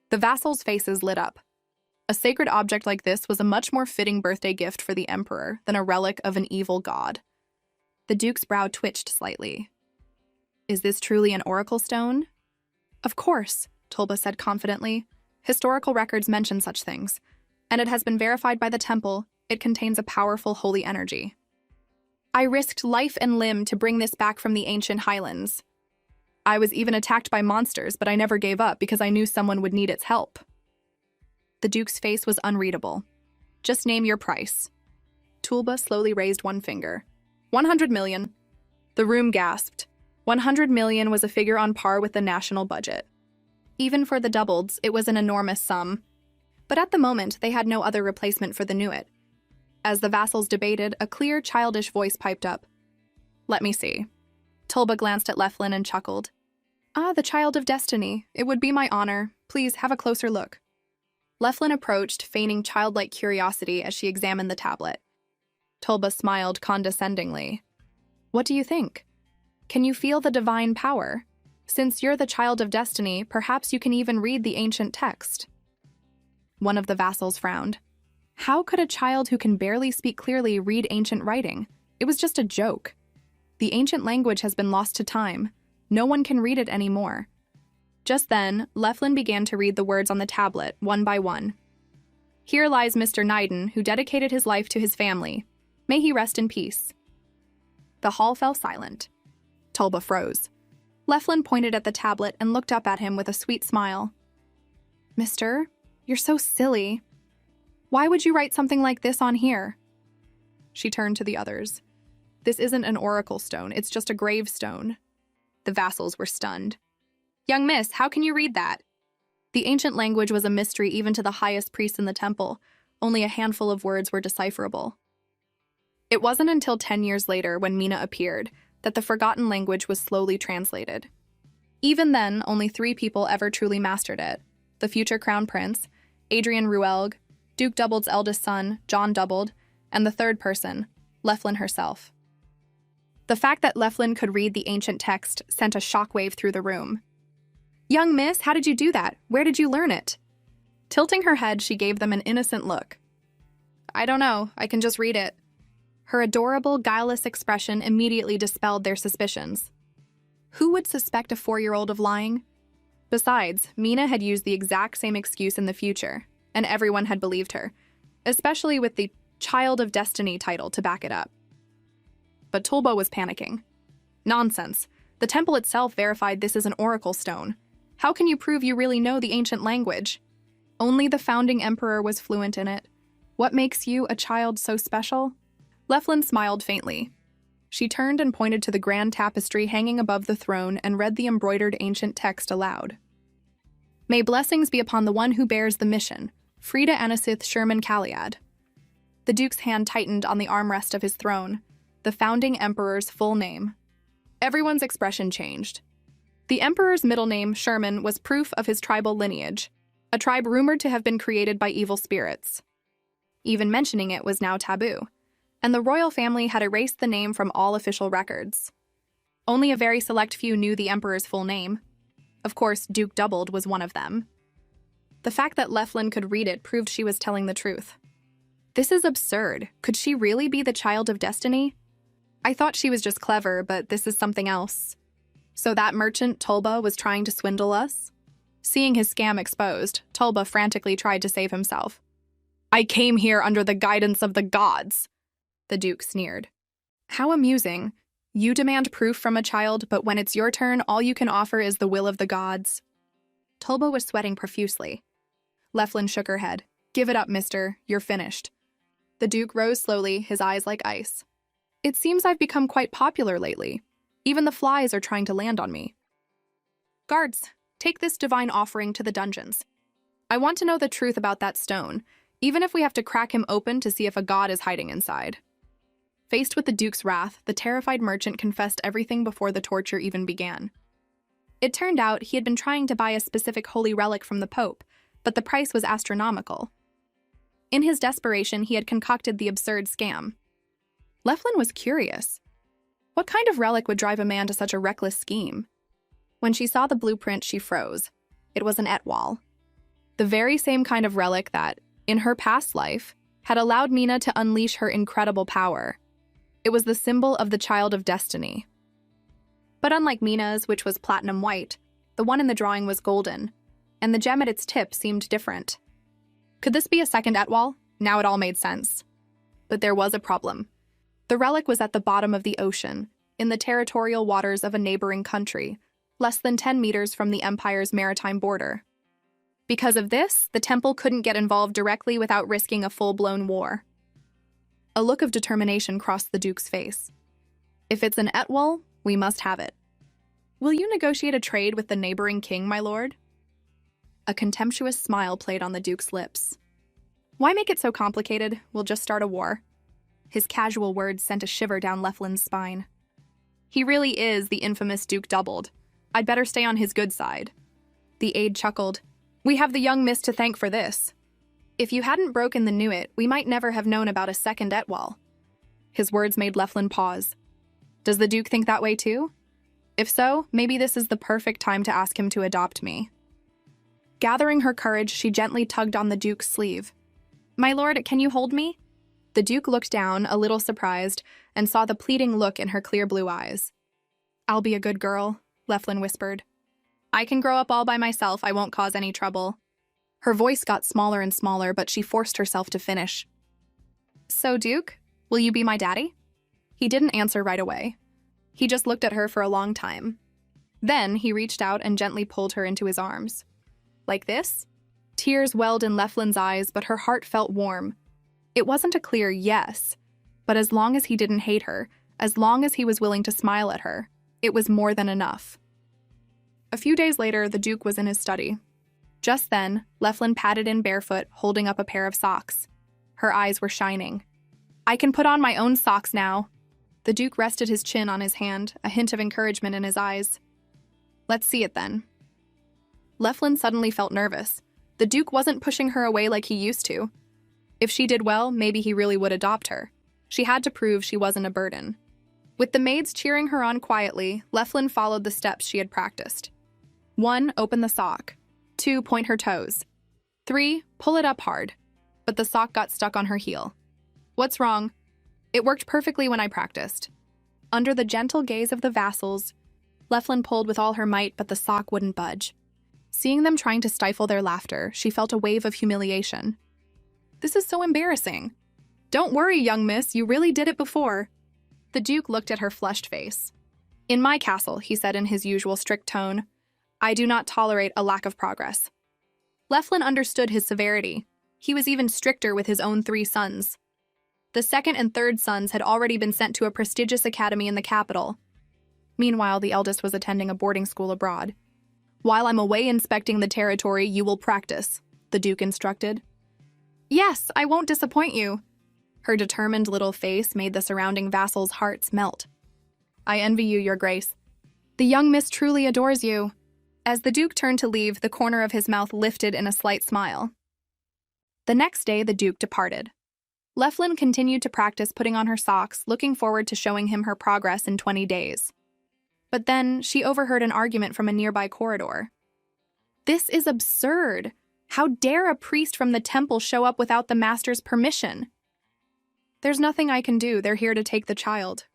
The vassals' faces lit up. A sacred object like this was a much more fitting birthday gift for the emperor than a relic of an evil god. The duke's brow twitched slightly. Is this truly an oracle stone? Of course, Tulba said confidently. Historical records mention such things, and it has been verified by the temple. It contains a powerful holy energy. I risked life and limb to bring this back from the ancient highlands. I was even attacked by monsters, but I never gave up because I knew someone would need its help. The duke's face was unreadable. Just name your price. Tulba slowly raised one finger. 100 million. The room gasped. 100 million was a figure on par with the national budget. Even for the doubleds, it was an enormous sum. But at the moment, they had no other replacement for the Nuit. As the vassals debated, a clear, childish voice piped up. Let me see. Tulba glanced at Leflin and chuckled. Ah, the child of destiny. It would be my honor. Please, have a closer look. Leflin approached, feigning childlike curiosity as she examined the tablet. Tulba smiled condescendingly. What do you think? Can you feel the divine power? Since you're the child of destiny, perhaps you can even read the ancient text. One of the vassals frowned. How could a child who can barely speak clearly read ancient writing? It was just a joke. The ancient language has been lost to time. No one can read it anymore. Just then, Leflin began to read the words on the tablet, one by one. Here lies Mr. Naiden, who dedicated his life to his family. May he rest in peace. The hall fell silent. Tulba froze. Leflin pointed at the tablet and looked up at him with a sweet smile. Mister, you're so silly. Why would you write something like this on here? She turned to the others. This isn't an oracle stone, it's just a gravestone. The vassals were stunned. Young miss, how can you read that? The ancient language was a mystery even to the highest priests in the temple. Only a handful of words were decipherable. It wasn't until 10 years later, when Mina appeared, that the forgotten language was slowly translated. Even then, only 3 people ever truly mastered it. The future crown prince, Adrian Ruelg, Duke Doubled's eldest son, John Doubled, and the third person, Leflin herself. The fact that Leflin could read the ancient text sent a shockwave through the room. Young miss, how did you do that? Where did you learn it? Tilting her head, she gave them an innocent look. I don't know, I can just read it. Her adorable, guileless expression immediately dispelled their suspicions. Who would suspect a 4-year-old of lying? Besides, Mina had used the exact same excuse in the future, and everyone had believed her, especially with the Child of Destiny title to back it up. But Tulba was panicking. Nonsense. The temple itself verified this is an oracle stone. How can you prove you really know the ancient language? Only the founding emperor was fluent in it. What makes you, a child, so special? Leflin smiled faintly. She turned and pointed to the grand tapestry hanging above the throne and read the embroidered ancient text aloud. May blessings be upon the one who bears the mission, Frida Anisith Sherman Caliad. The duke's hand tightened on the armrest of his throne, the founding emperor's full name. Everyone's expression changed. The emperor's middle name, Sherman, was proof of his tribal lineage, a tribe rumored to have been created by evil spirits. Even mentioning it was now taboo, and the royal family had erased the name from all official records. Only a very select few knew the emperor's full name. Of course, Duke Doubled was one of them. The fact that Leflin could read it proved she was telling the truth. This is absurd. Could she really be the child of destiny? I thought she was just clever, but this is something else. So that merchant, Tulba, was trying to swindle us? Seeing his scam exposed, Tulba frantically tried to save himself. I came here under the guidance of the gods, the duke sneered. How amusing. You demand proof from a child, but when it's your turn, all you can offer is the will of the gods. Tulba was sweating profusely. Leflin shook her head. Give it up, mister. You're finished. The Duke rose slowly, his eyes like ice. It seems I've become quite popular lately. Even the flies are trying to land on me. Guards, take this divine offering to the dungeons. I want to know the truth about that stone, even if we have to crack him open to see if a god is hiding inside. Faced with the Duke's wrath, the terrified merchant confessed everything before the torture even began. It turned out he had been trying to buy a specific holy relic from the Pope, but the price was astronomical. In his desperation, he had concocted the absurd scam. Leflin was curious. What kind of relic would drive a man to such a reckless scheme? When she saw the blueprint, she froze. It was an etwal. The very same kind of relic that, in her past life, had allowed Mina to unleash her incredible power. It was the symbol of the Child of Destiny. But unlike Mina's, which was platinum white, the one in the drawing was golden, and the gem at its tip seemed different. Could this be a second etwal? Now it all made sense. But there was a problem. The relic was at the bottom of the ocean, in the territorial waters of a neighboring country, less than 10 meters from the Empire's maritime border. Because of this, the temple couldn't get involved directly without risking a full-blown war. A look of determination crossed the Duke's face. If it's an etwal, we must have it. Will you negotiate a trade with the neighboring king, my lord? A contemptuous smile played on the Duke's lips. Why make it so complicated? We'll just start a war. His casual words sent a shiver down Leflin's spine. He really is the infamous Duke Doubled. I'd better stay on his good side. The aide chuckled. We have the young miss to thank for this. If you hadn't broken the Nuit, we might never have known about a second etwal. His words made Leflin pause. Does the Duke think that way too? If so, maybe this is the perfect time to ask him to adopt me. Gathering her courage, she gently tugged on the Duke's sleeve. My lord, can you hold me? The Duke looked down, a little surprised, and saw the pleading look in her clear blue eyes. I'll be a good girl, Leflin whispered. I can grow up all by myself, I won't cause any trouble. Her voice got smaller and smaller, but she forced herself to finish. So, Duke, will you be my daddy? He didn't answer right away. He just looked at her for a long time. Then he reached out and gently pulled her into his arms. Like this? Tears welled in Leflin's eyes, but her heart felt warm. It wasn't a clear yes, but as long as he didn't hate her, as long as he was willing to smile at her, it was more than enough. A few days later, the Duke was in his study. Just then, Leflin padded in barefoot, holding up a pair of socks. Her eyes were shining. I can put on my own socks now. The Duke rested his chin on his hand, a hint of encouragement in his eyes. Let's see it then. Leflin suddenly felt nervous. The Duke wasn't pushing her away like he used to. If she did well, maybe he really would adopt her. She had to prove she wasn't a burden. With the maids cheering her on quietly, Leflin followed the steps she had practiced. 1. Open the sock. 2. Point her toes. 3. Pull it up hard. But the sock got stuck on her heel. What's wrong? It worked perfectly when I practiced. Under the gentle gaze of the vassals, Leflin pulled with all her might, but the sock wouldn't budge. Seeing them trying to stifle their laughter, she felt a wave of humiliation. This is so embarrassing. Don't worry, young miss, you really did it before. The Duke looked at her flushed face. In my castle, he said in his usual strict tone, I do not tolerate a lack of progress. Leflin understood his severity. He was even stricter with his own 3 sons. The second and third sons had already been sent to a prestigious academy in the capital. Meanwhile, the eldest was attending a boarding school abroad. While I'm away inspecting the territory, you will practice, the Duke instructed. Yes, I won't disappoint you. Her determined little face made the surrounding vassals' hearts melt. I envy you, your grace. The young miss truly adores you. As the Duke turned to leave, the corner of his mouth lifted in a slight smile. The next day, the Duke departed. Leflin continued to practice putting on her socks, looking forward to showing him her progress in 20 days. But then, she overheard an argument from a nearby corridor. This is absurd. How dare a priest from the temple show up without the master's permission? There's nothing I can do, they're here to take the child.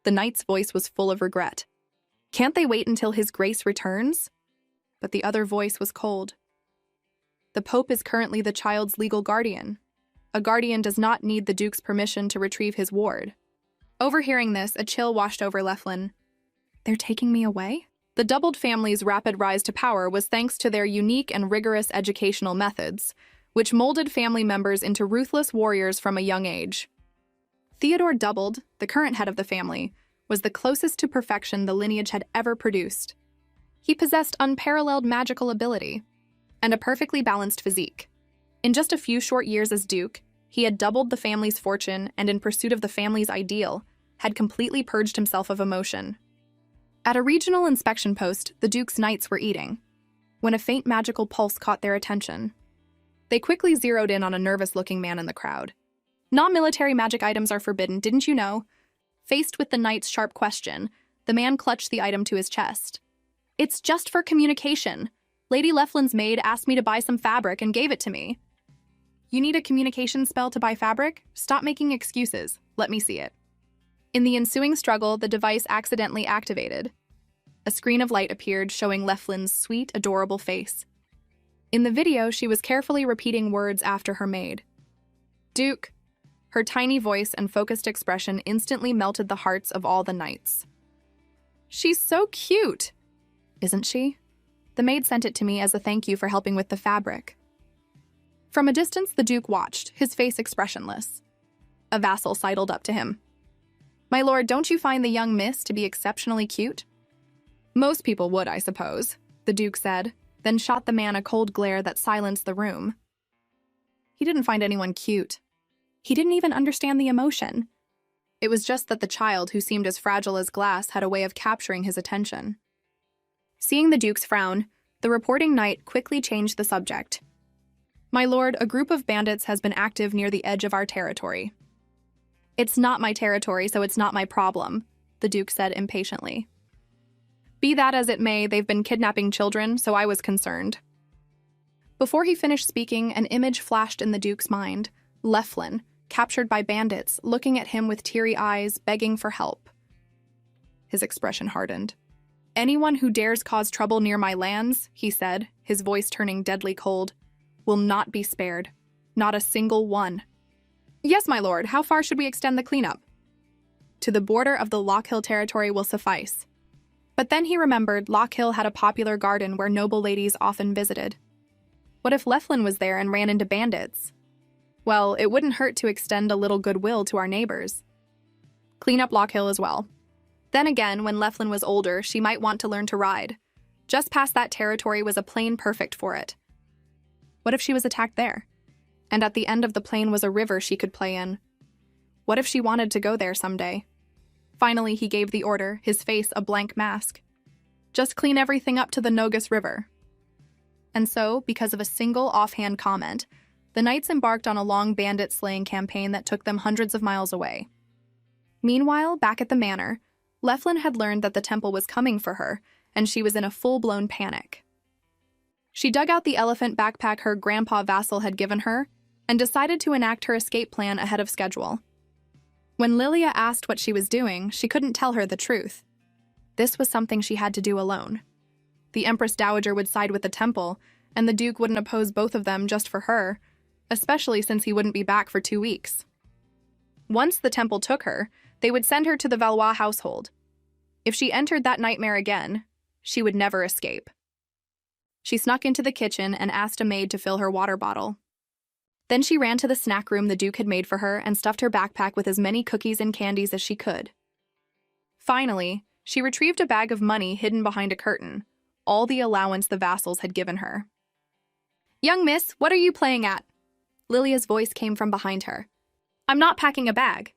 The knight's voice was full of regret. Can't they wait until his grace returns? But the other voice was cold. The Pope is currently the child's legal guardian. A guardian does not need the Duke's permission to retrieve his ward. Overhearing this, a chill washed over Leflin. They're taking me away? The doubled family's rapid rise to power was thanks to their unique and rigorous educational methods, which molded family members into ruthless warriors from a young age. Theodore Doubled, the current head of the family, was the closest to perfection the lineage had ever produced. He possessed unparalleled magical ability and a perfectly balanced physique. In just a few short years as Duke, he had doubled the family's fortune and, in pursuit of the family's ideal, had completely purged himself of emotion. At a regional inspection post, the Duke's knights were eating, when a faint magical pulse caught their attention. They quickly zeroed in on a nervous-looking man in the crowd. Non-military magic items are forbidden, didn't you know? Faced with the knight's sharp question, the man clutched the item to his chest. It's just for communication. Lady Leflin's maid asked me to buy some fabric and gave it to me. You need a communication spell to buy fabric? Stop making excuses. Let me see it. In the ensuing struggle, the device accidentally activated. A screen of light appeared, showing Leflin's sweet, adorable face. In the video, she was carefully repeating words after her maid. Duke. Her tiny voice and focused expression instantly melted the hearts of all the knights. She's so cute, isn't she? The maid sent it to me as a thank you for helping with the fabric. From a distance, the Duke watched, his face expressionless. A vassal sidled up to him. My lord, don't you find the young miss to be exceptionally cute? Most people would, I suppose, the Duke said, then shot the man a cold glare that silenced the room. He didn't find anyone cute. He didn't even understand the emotion. It was just that the child, who seemed as fragile as glass, had a way of capturing his attention. Seeing the Duke's frown, the reporting knight quickly changed the subject. My lord, a group of bandits has been active near the edge of our territory. It's not my territory, so it's not my problem, the Duke said impatiently. Be that as it may, they've been kidnapping children, so I was concerned. Before he finished speaking, an image flashed in the Duke's mind. Leflin, captured by bandits, looking at him with teary eyes, begging for help. His expression hardened. Anyone who dares cause trouble near my lands, he said, his voice turning deadly cold, will not be spared. Not a single one. Yes, my lord, how far should we extend the cleanup? To the border of the Lockhill territory will suffice. But then he remembered Lockhill had a popular garden where noble ladies often visited. What if Leflin was there and ran into bandits? Well, it wouldn't hurt to extend a little goodwill to our neighbors. Clean up Lockhill as well. Then again, when Leflin was older, she might want to learn to ride. Just past that territory was a plain perfect for it. What if she was attacked there? And at the end of the plain was a river she could play in. What if she wanted to go there someday? Finally, he gave the order, his face a blank mask. Just clean everything up to the Nogus River. And so, because of a single offhand comment, the knights embarked on a long bandit-slaying campaign that took them hundreds of miles away. Meanwhile, back at the manor, Leflin had learned that the temple was coming for her, and she was in a full-blown panic. She dug out the elephant backpack her grandpa vassal had given her, and decided to enact her escape plan ahead of schedule. When Lilia asked what she was doing, she couldn't tell her the truth. This was something she had to do alone. The Empress Dowager would side with the temple, and the Duke wouldn't oppose both of them just for her, especially since he wouldn't be back for 2 weeks. Once the temple took her, they would send her to the Valois household. If she entered that nightmare again, she would never escape. She snuck into the kitchen and asked a maid to fill her water bottle. Then she ran to the snack room the Duke had made for her and stuffed her backpack with as many cookies and candies as she could. Finally, she retrieved a bag of money hidden behind a curtain, all the allowance the vassals had given her. Young miss, what are you playing at? Lilia's voice came from behind her. I'm not packing a bag,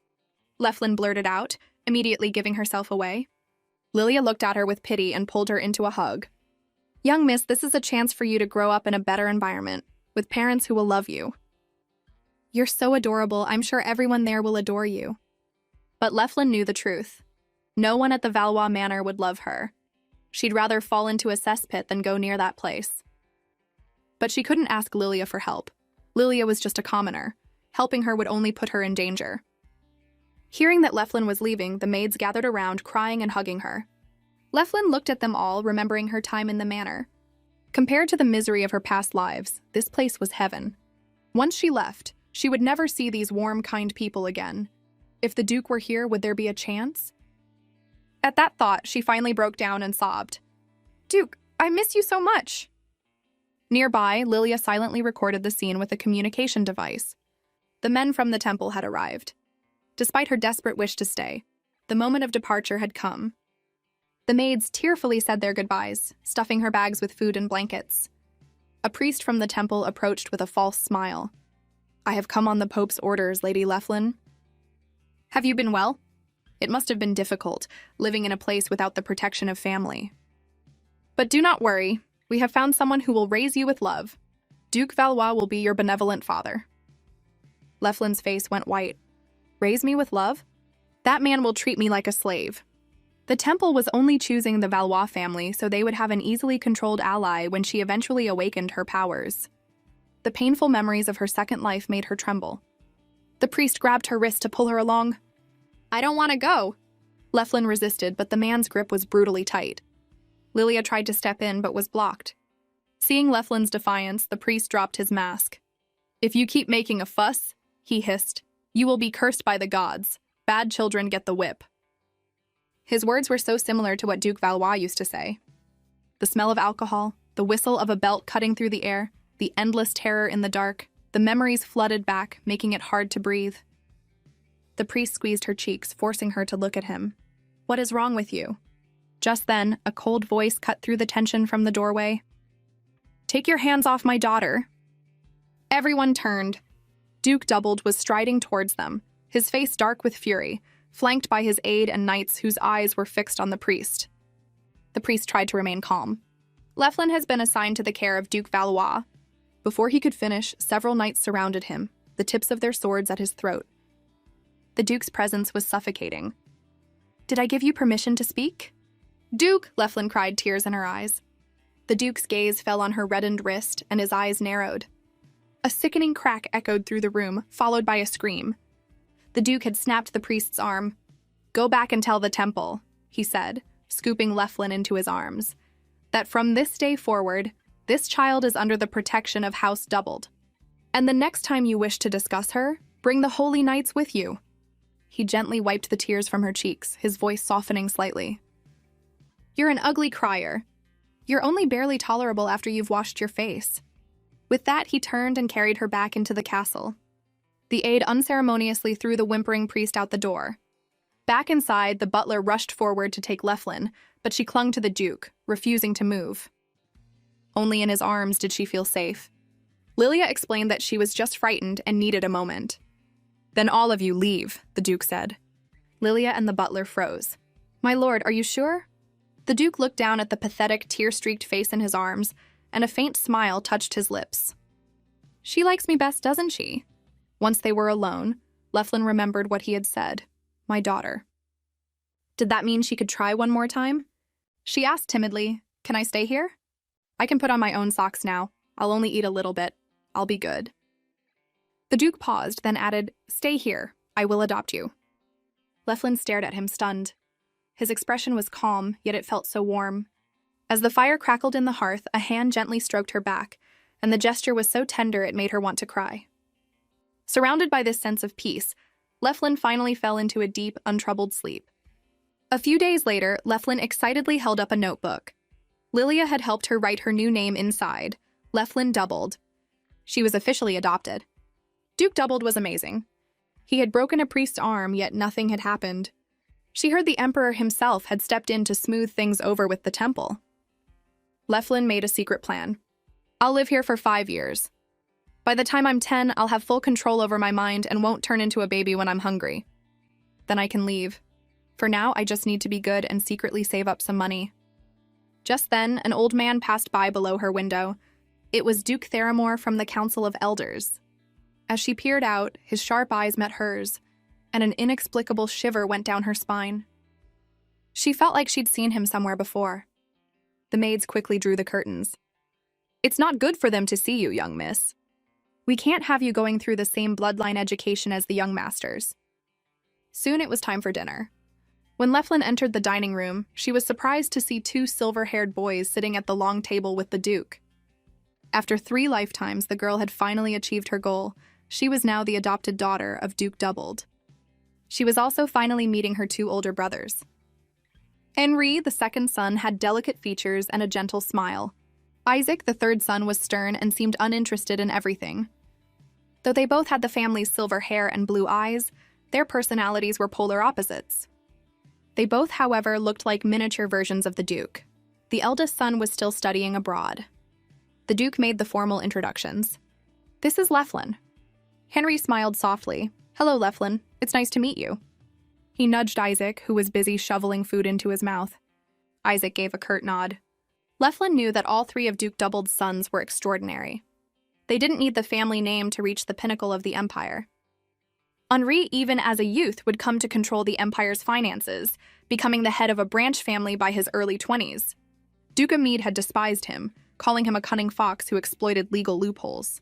Leflin blurted out, immediately giving herself away. Lilia looked at her with pity and pulled her into a hug. Young miss, this is a chance for you to grow up in a better environment, with parents who will love you. You're so adorable, I'm sure everyone there will adore you. But Leflin knew the truth. No one at the Valois Manor would love her. She'd rather fall into a cesspit than go near that place. But she couldn't ask Lilia for help. Lilia was just a commoner. Helping her would only put her in danger. Hearing that Leflin was leaving, the maids gathered around, crying and hugging her. Leflin looked at them all, remembering her time in the manor. Compared to the misery of her past lives, this place was heaven. Once she left, she would never see these warm, kind people again. If the Duke were here, would there be a chance? At that thought, she finally broke down and sobbed. Duke, I miss you so much. Nearby, Lilia silently recorded the scene with a communication device. The men from the temple had arrived. Despite her desperate wish to stay, the moment of departure had come. The maids tearfully said their goodbyes, stuffing her bags with food and blankets. A priest from the temple approached with a false smile. I have come on the Pope's orders, Lady Leflin. Have you been well? It must have been difficult, living in a place without the protection of family. But do not worry, we have found someone who will raise you with love. Duke Valois will be your benevolent father. Leflin's face went white. Raise me with love? That man will treat me like a slave. The temple was only choosing the Valois family so they would have an easily controlled ally when she eventually awakened her powers. The painful memories of her second life made her tremble. The priest grabbed her wrist to pull her along. I don't want to go. Leflin resisted, but the man's grip was brutally tight. Lilia tried to step in, but was blocked. Seeing Leflin's defiance, the priest dropped his mask. If you keep making a fuss, he hissed, you will be cursed by the gods. Bad children get the whip. His words were so similar to what Duke Valois used to say. The smell of alcohol, the whistle of a belt cutting through the air, the endless terror in the dark, the memories flooded back, making it hard to breathe. The priest squeezed her cheeks, forcing her to look at him. What is wrong with you? Just then, a cold voice cut through the tension from the doorway. Take your hands off my daughter. Everyone turned. Duke Doubled was striding towards them, his face dark with fury, flanked by his aide and knights whose eyes were fixed on the priest. The priest tried to remain calm. Leflin has been assigned to the care of Duke Valois. Before he could finish, several knights surrounded him, the tips of their swords at his throat. The Duke's presence was suffocating. Did I give you permission to speak? Duke, Leflin cried, tears in her eyes. The Duke's gaze fell on her reddened wrist, and his eyes narrowed. A sickening crack echoed through the room, followed by a scream. The Duke had snapped the priest's arm. Go back and tell the temple, he said, scooping Leflin into his arms, that from this day forward, this child is under the protection of House Doubled. And the next time you wish to discuss her, bring the holy knights with you. He gently wiped the tears from her cheeks, his voice softening slightly. You're an ugly crier. You're only barely tolerable after you've washed your face. With that, he turned and carried her back into the castle. The aide unceremoniously threw the whimpering priest out the door. Back inside, the butler rushed forward to take Leflin, but she clung to the Duke, refusing to move. Only in his arms did she feel safe. Lilia explained that she was just frightened and needed a moment. Then all of you leave, the Duke said. Lilia and the butler froze. My lord, are you sure? The Duke looked down at the pathetic, tear-streaked face in his arms, and a faint smile touched his lips. She likes me best, doesn't she? Once they were alone, Leflin remembered what he had said. My daughter. Did that mean she could try one more time? She asked timidly, Can I stay here? I can put on my own socks now. I'll only eat a little bit. I'll be good. The Duke paused, then added, Stay here. I will adopt you. Leflin stared at him, stunned. His expression was calm, yet it felt so warm. As the fire crackled in the hearth, a hand gently stroked her back, and the gesture was so tender it made her want to cry. Surrounded by this sense of peace, Leflin finally fell into a deep, untroubled sleep. A few days later, Leflin excitedly held up a notebook. Lilia had helped her write her new name inside, Leflin Doubled. She was officially adopted. Duke Doubled was amazing. He had broken a priest's arm, yet nothing had happened. She heard the Emperor himself had stepped in to smooth things over with the temple. Leflin made a secret plan. I'll live here for 5 years. By the time I'm 10, I'll have full control over my mind and won't turn into a baby when I'm hungry. Then I can leave. For now, I just need to be good and secretly save up some money. Just then, an old man passed by below her window. It was Duke Theramore from the Council of Elders. As she peered out, his sharp eyes met hers, and an inexplicable shiver went down her spine. She felt like she'd seen him somewhere before. The maids quickly drew the curtains. It's not good for them to see you, young miss. We can't have you going through the same bloodline education as the young masters. Soon it was time for dinner. When Leflin entered the dining room, she was surprised to see 2 silver-haired boys sitting at the long table with the Duke. After 3 lifetimes, the girl had finally achieved her goal. She was now the adopted daughter of Duke Doubled. She was also finally meeting her two older brothers. Henri, the second son, had delicate features and a gentle smile. Isaac, the third son, was stern and seemed uninterested in everything. Though they both had the family's silver hair and blue eyes, their personalities were polar opposites. They both, however, looked like miniature versions of the Duke. The eldest son was still studying abroad. The Duke made the formal introductions. "This is Leflin." Henry smiled softly. "Hello, Leflin. It's nice to meet you." He nudged Isaac, who was busy shoveling food into his mouth. Isaac gave a curt nod. Leflin knew that all three of Duke Doubled's sons were extraordinary. They didn't need the family name to reach the pinnacle of the empire. Henri, even as a youth, would come to control the empire's finances, becoming the head of a branch family by his early 20s. Duke Amid had despised him, calling him a cunning fox who exploited legal loopholes.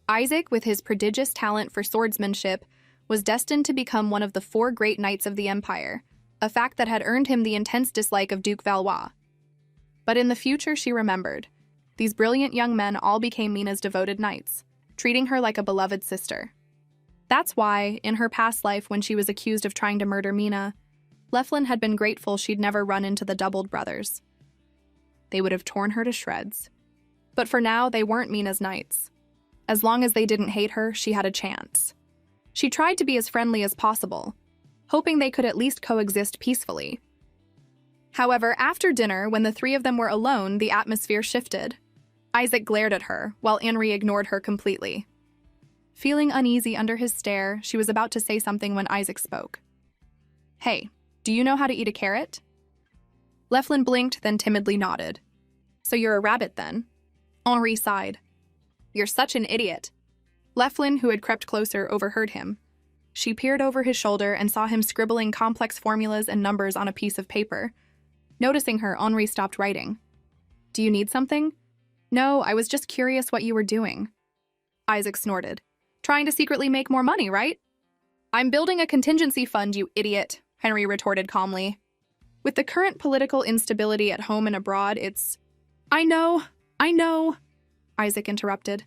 Isaac, with his prodigious talent for swordsmanship, was destined to become one of the 4 great knights of the empire, a fact that had earned him the intense dislike of Duke Valois. But in the future, she remembered. These brilliant young men all became Mina's devoted knights, treating her like a beloved sister. That's why, in her past life when she was accused of trying to murder Mina, Leflin had been grateful she'd never run into the Doubled brothers. They would have torn her to shreds. But for now, they weren't Mina's knights. As long as they didn't hate her, she had a chance. She tried to be as friendly as possible, hoping they could at least coexist peacefully. However, after dinner, when the three of them were alone, the atmosphere shifted. Isaac glared at her, while Henri ignored her completely. Feeling uneasy under his stare, she was about to say something when Isaac spoke. "Hey, do you know how to eat a carrot?" Leflin blinked, then timidly nodded. "So you're a rabbit, then?" Henri sighed. "You're such an idiot." Leflin, who had crept closer, overheard him. She peered over his shoulder and saw him scribbling complex formulas and numbers on a piece of paper. Noticing her, Henri stopped writing. "Do you need something?" "No, I was just curious what you were doing." Isaac snorted. "Trying to secretly make more money, right?" "I'm building a contingency fund, you idiot," Henri retorted calmly. "With the current political instability at home and abroad, it's—" I know, Isaac interrupted.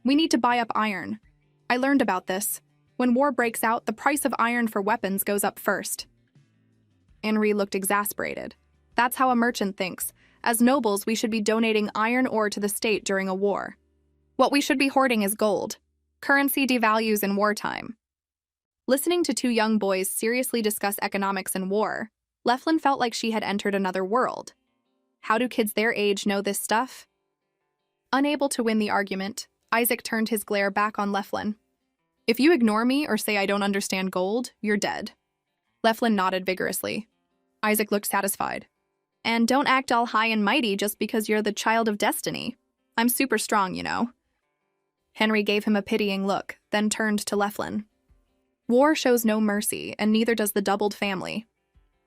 "We need to buy up iron. I learned about this. When war breaks out, the price of iron for weapons goes up first." Henri looked exasperated. "That's how a merchant thinks. As nobles, we should be donating iron ore to the state during a war. What we should be hoarding is gold. Currency devalues in wartime." Listening to two young boys seriously discuss economics and war, Leflin felt like she had entered another world. How do kids their age know this stuff? Unable to win the argument, Isaac turned his glare back on Leflin. "If you ignore me or say I don't understand gold, you're dead." Leflin nodded vigorously. Isaac looked satisfied. "And don't act all high and mighty just because you're the child of destiny. I'm super strong, you know." Henri gave him a pitying look, then turned to Leflin. "War shows no mercy, and neither does the Doubled family.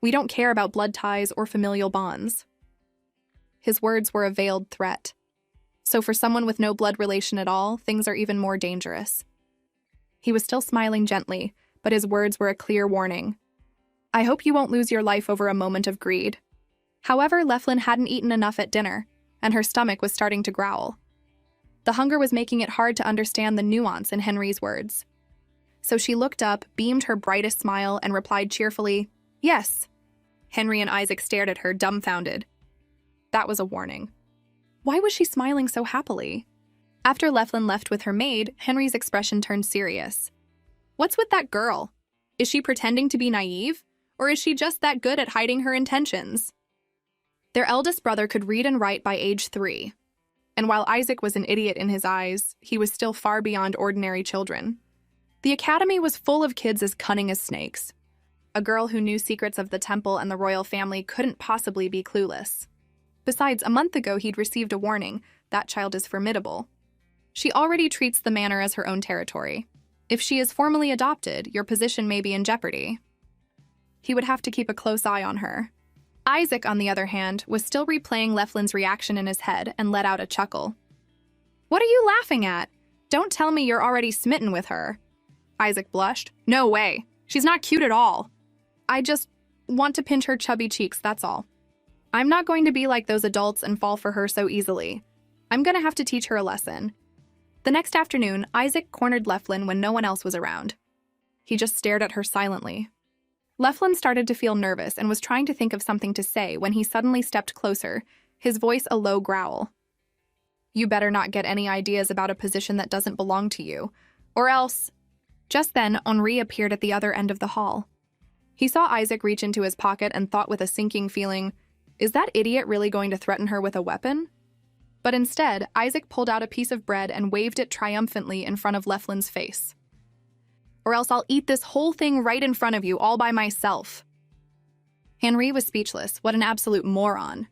We don't care about blood ties or familial bonds." His words were a veiled threat. So for someone with no blood relation at all, things are even more dangerous. He was still smiling gently, but his words were a clear warning. "I hope you won't lose your life over a moment of greed." However, Leflin hadn't eaten enough at dinner, and her stomach was starting to growl. The hunger was making it hard to understand the nuance in Henri's words. So she looked up, beamed her brightest smile, and replied cheerfully, "Yes." Henri and Isaac stared at her, dumbfounded. That was a warning. Why was she smiling so happily? After Leflin left with her maid, Henri's expression turned serious. "What's with that girl? Is she pretending to be naive? Or is she just that good at hiding her intentions?" Their eldest brother could read and write by age 3. And while Isaac was an idiot in his eyes, he was still far beyond ordinary children. The academy was full of kids as cunning as snakes. A girl who knew secrets of the temple and the royal family couldn't possibly be clueless. Besides, a month ago he'd received a warning, that child is formidable. She already treats the manor as her own territory. If she is formally adopted, your position may be in jeopardy. He would have to keep a close eye on her. Isaac, on the other hand, was still replaying Leflin's reaction in his head and let out a chuckle. "What are you laughing at? Don't tell me you're already smitten with her." Isaac blushed. "No way. She's not cute at all. I just want to pinch her chubby cheeks, that's all. I'm not going to be like those adults and fall for her so easily. I'm going to have to teach her a lesson." The next afternoon, Isaac cornered Leflin when no one else was around. He just stared at her silently. Leflin started to feel nervous and was trying to think of something to say when he suddenly stepped closer, his voice a low growl. "You better not get any ideas about a position that doesn't belong to you, or else—" Just then, Henri appeared at the other end of the hall. He saw Isaac reach into his pocket and thought with a sinking feeling, is that idiot really going to threaten her with a weapon? But instead, Isaac pulled out a piece of bread and waved it triumphantly in front of Leflin's face. "Or else I'll eat this whole thing right in front of you, all by myself." Henri was speechless. What an absolute moron.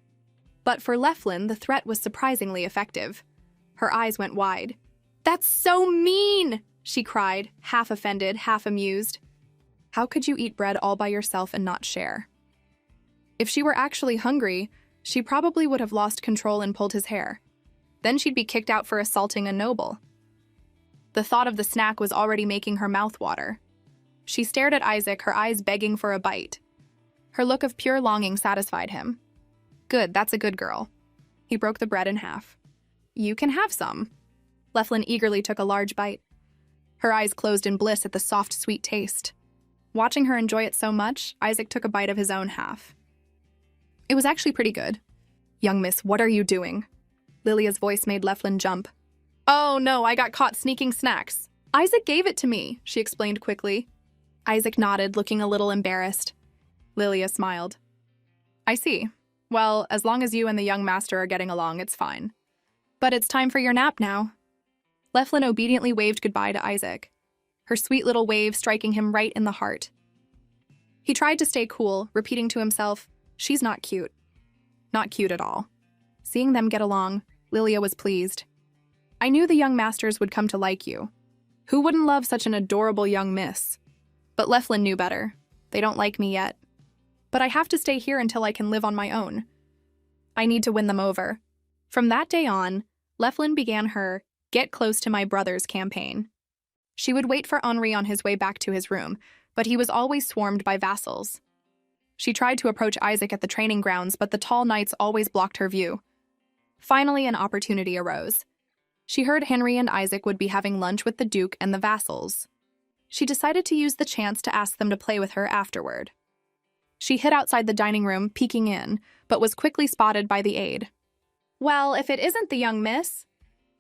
But for Leflin, the threat was surprisingly effective. Her eyes went wide. "That's so mean!" she cried, half offended, half amused. How could you eat bread all by yourself and not share? If she were actually hungry, she probably would have lost control and pulled his hair. Then she'd be kicked out for assaulting a noble. The thought of the snack was already making her mouth water. She stared at Isaac, her eyes begging for a bite. Her look of pure longing satisfied him. "Good, that's a good girl." He broke the bread in half. "You can have some." Leflin eagerly took a large bite. Her eyes closed in bliss at the soft, sweet taste. Watching her enjoy it so much, Isaac took a bite of his own half. It was actually pretty good. "Young miss, what are you doing?" Lilia's voice made Leflin jump. "Oh no, I got caught sneaking snacks. Isaac gave it to me," she explained quickly. Isaac nodded, looking a little embarrassed. Lilia smiled. "I see. Well, as long as you and the young master are getting along, it's fine. But it's time for your nap now." Leflin obediently waved goodbye to Isaac, her sweet little wave striking him right in the heart. He tried to stay cool, repeating to himself, "She's not cute." Not cute at all. Seeing them get along, Lilia was pleased. "I knew the young masters would come to like you. Who wouldn't love such an adorable young miss?" But Leflin knew better. They don't like me yet. But I have to stay here until I can live on my own. I need to win them over. From that day on, Leflin began her "Get Close to My Brothers" campaign. She would wait for Henri on his way back to his room, but he was always swarmed by vassals. She tried to approach Isaac at the training grounds, but the tall knights always blocked her view. Finally, an opportunity arose. She heard Henri and Isaac would be having lunch with the Duke and the vassals. She decided to use the chance to ask them to play with her afterward. She hid outside the dining room, peeking in, but was quickly spotted by the aide. "Well, if it isn't the young miss."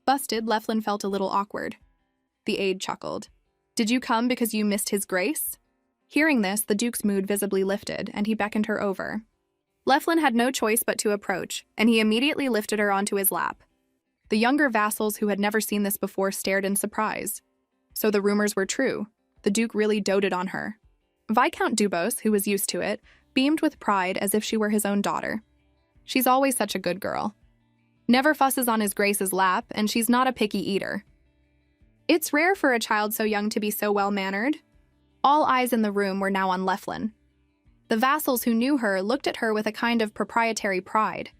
Busted, Leflin felt a little awkward. The aide chuckled. "Did you come because you missed his grace?" Hearing this, the Duke's mood visibly lifted, and he beckoned her over. Leflin had no choice but to approach, and he immediately lifted her onto his lap. The younger vassals who had never seen this before stared in surprise. So the rumors were true. The Duke really doted on her. Viscount Dubos, who was used to it, beamed with pride as if she were his own daughter. "She's always such a good girl. Never fusses on his grace's lap, and she's not a picky eater." It's rare for a child so young to be so well-mannered. All eyes in the room were now on Leflin. The vassals who knew her looked at her with a kind of proprietary pride.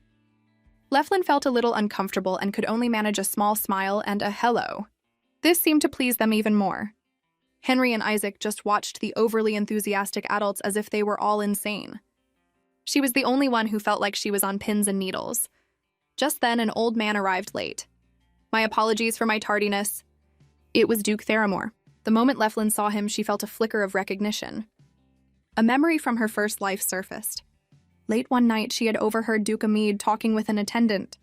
Leflin felt a little uncomfortable and could only manage a small smile and a hello. This seemed to please them even more. Henri and Isaac just watched the overly enthusiastic adults as if they were all insane. She was the only one who felt like she was on pins and needles. Just then, an old man arrived late. "My apologies for my tardiness." It was Duke Theramore. The moment Leflin saw him, she felt a flicker of recognition. A memory from her first life surfaced. Late one night, she had overheard Duke Amid talking with an attendant.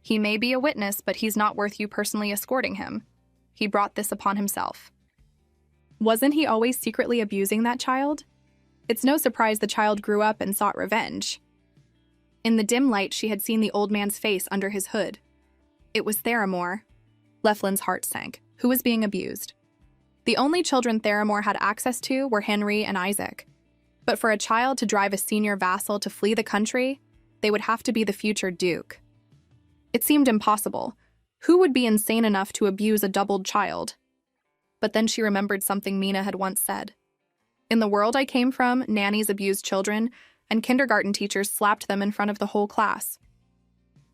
"He may be a witness, but he's not worth you personally escorting him. He brought this upon himself." Wasn't he always secretly abusing that child? It's no surprise the child grew up and sought revenge. In the dim light, she had seen the old man's face under his hood. It was Theramore. Leflin's heart sank. Who was being abused? The only children Theramore had access to were Henri and Isaac. But for a child to drive a senior vassal to flee the country, they would have to be the future duke. It seemed impossible. Who would be insane enough to abuse a doubled child? But then she remembered something Mina had once said. "In the world I came from, nannies abused children, and kindergarten teachers slapped them in front of the whole class.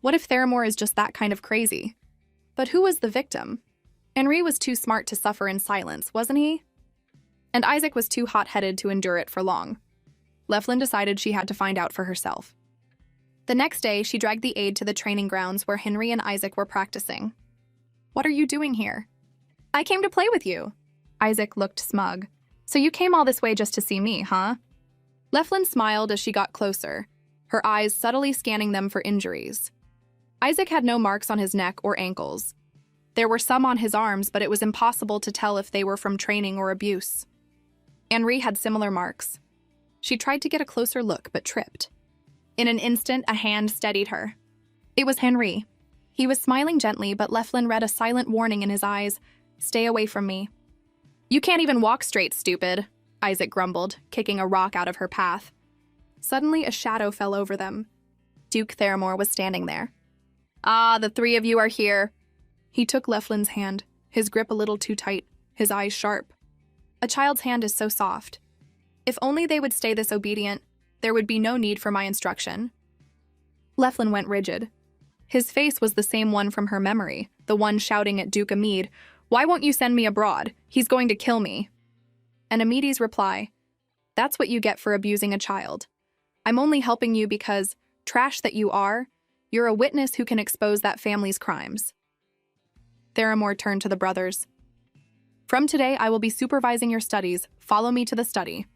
What if Theramore is just that kind of crazy? But who was the victim? Henri was too smart to suffer in silence, wasn't he? And Isaac was too hot-headed to endure it for long. Leflin decided she had to find out for herself. The next day, she dragged the aide to the training grounds where Henri and Isaac were practicing. "What are you doing here?" "I came to play with you." Isaac looked smug. So you came all this way just to see me, huh? Leflin smiled as she got closer, her eyes subtly scanning them for injuries. Isaac had no marks on his neck or ankles. There were some on his arms, but it was impossible to tell if they were from training or abuse. Henri had similar marks. She tried to get a closer look, but tripped. In an instant, a hand steadied her. It was Henri. He was smiling gently, but Leflin read a silent warning in his eyes. Stay away from me. You can't even walk straight, stupid, Isaac grumbled, kicking a rock out of her path. Suddenly, a shadow fell over them. Duke Theramore was standing there. Ah, the three of you are here. He took Leflin's hand, his grip a little too tight, his eyes sharp. A child's hand is so soft. If only they would stay this obedient, there would be no need for my instruction. Leflin went rigid. His face was the same one from her memory, the one shouting at Duke Amid, "Why won't you send me abroad? He's going to kill me." And Amidi's reply, "That's what you get for abusing a child. I'm only helping you because, trash that you are, you're a witness who can expose that family's crimes." Theramore turned to the brothers. "From today, I will be supervising your studies. Follow me to the study."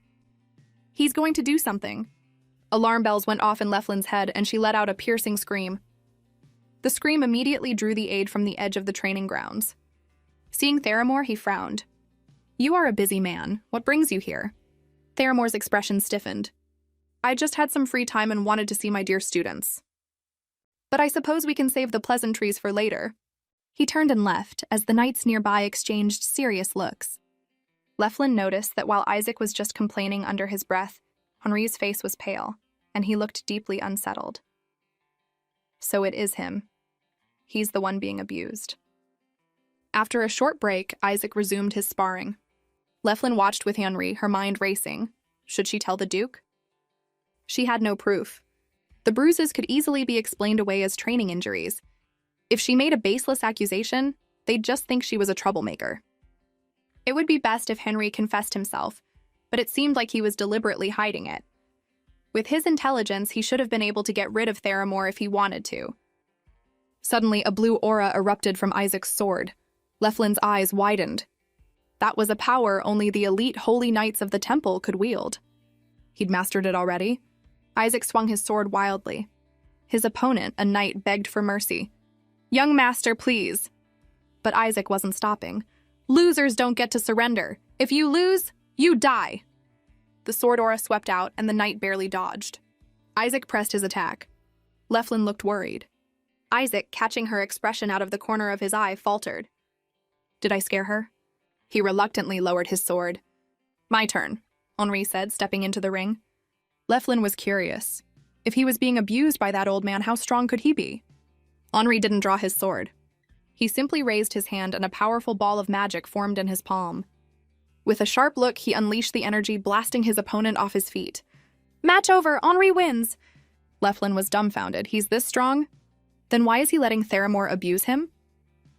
He's going to do something. Alarm bells went off in Leflin's head, and she let out a piercing scream. The scream immediately drew the aide from the edge of the training grounds. Seeing Theramore, he frowned. "You are a busy man. What brings you here?" Theramore's expression stiffened. "I just had some free time and wanted to see my dear students. But I suppose we can save the pleasantries for later." He turned and left, as the knights nearby exchanged serious looks. Leflin noticed that while Isaac was just complaining under his breath, Henri's face was pale, and he looked deeply unsettled. So it is him. He's the one being abused. After a short break, Isaac resumed his sparring. Leflin watched with Henri, her mind racing. Should she tell the Duke? She had no proof. The bruises could easily be explained away as training injuries. If she made a baseless accusation, they'd just think she was a troublemaker. It would be best if Henri confessed himself, but it seemed like he was deliberately hiding it. With his intelligence, he should have been able to get rid of Theramore if he wanted to. Suddenly, a blue aura erupted from Isaac's sword. Leflin's eyes widened. That was a power only the elite holy knights of the temple could wield. He'd mastered it already. Isaac swung his sword wildly. His opponent, a knight, begged for mercy. "Young master, please." But Isaac wasn't stopping. "Losers don't get to surrender. If you lose, you die." The sword aura swept out, and the knight barely dodged. Isaac pressed his attack. Leflin looked worried. Isaac, catching her expression out of the corner of his eye, faltered. "Did I scare her?" He reluctantly lowered his sword. "My turn," Henri said, stepping into the ring. Leflin was curious. If he was being abused by that old man, how strong could he be? Henri didn't draw his sword. He simply raised his hand, and a powerful ball of magic formed in his palm. With a sharp look, he unleashed the energy, blasting his opponent off his feet. "Match over! Henri wins!" Leflin was dumbfounded. He's this strong? Then why is he letting Theramore abuse him?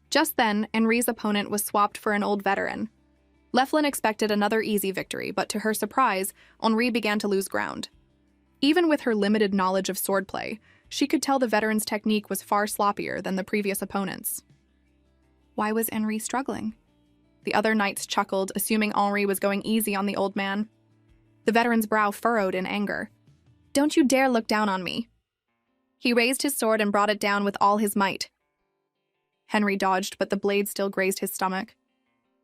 Just then, Henri's opponent was swapped for an old veteran. Leflin expected another easy victory, but to her surprise, Henri began to lose ground. Even with her limited knowledge of swordplay, she could tell the veteran's technique was far sloppier than the previous opponent's. Why was Henri struggling? The other knights chuckled, assuming Henri was going easy on the old man. The veteran's brow furrowed in anger. "Don't you dare look down on me." He raised his sword and brought it down with all his might. Henri dodged, but the blade still grazed his stomach.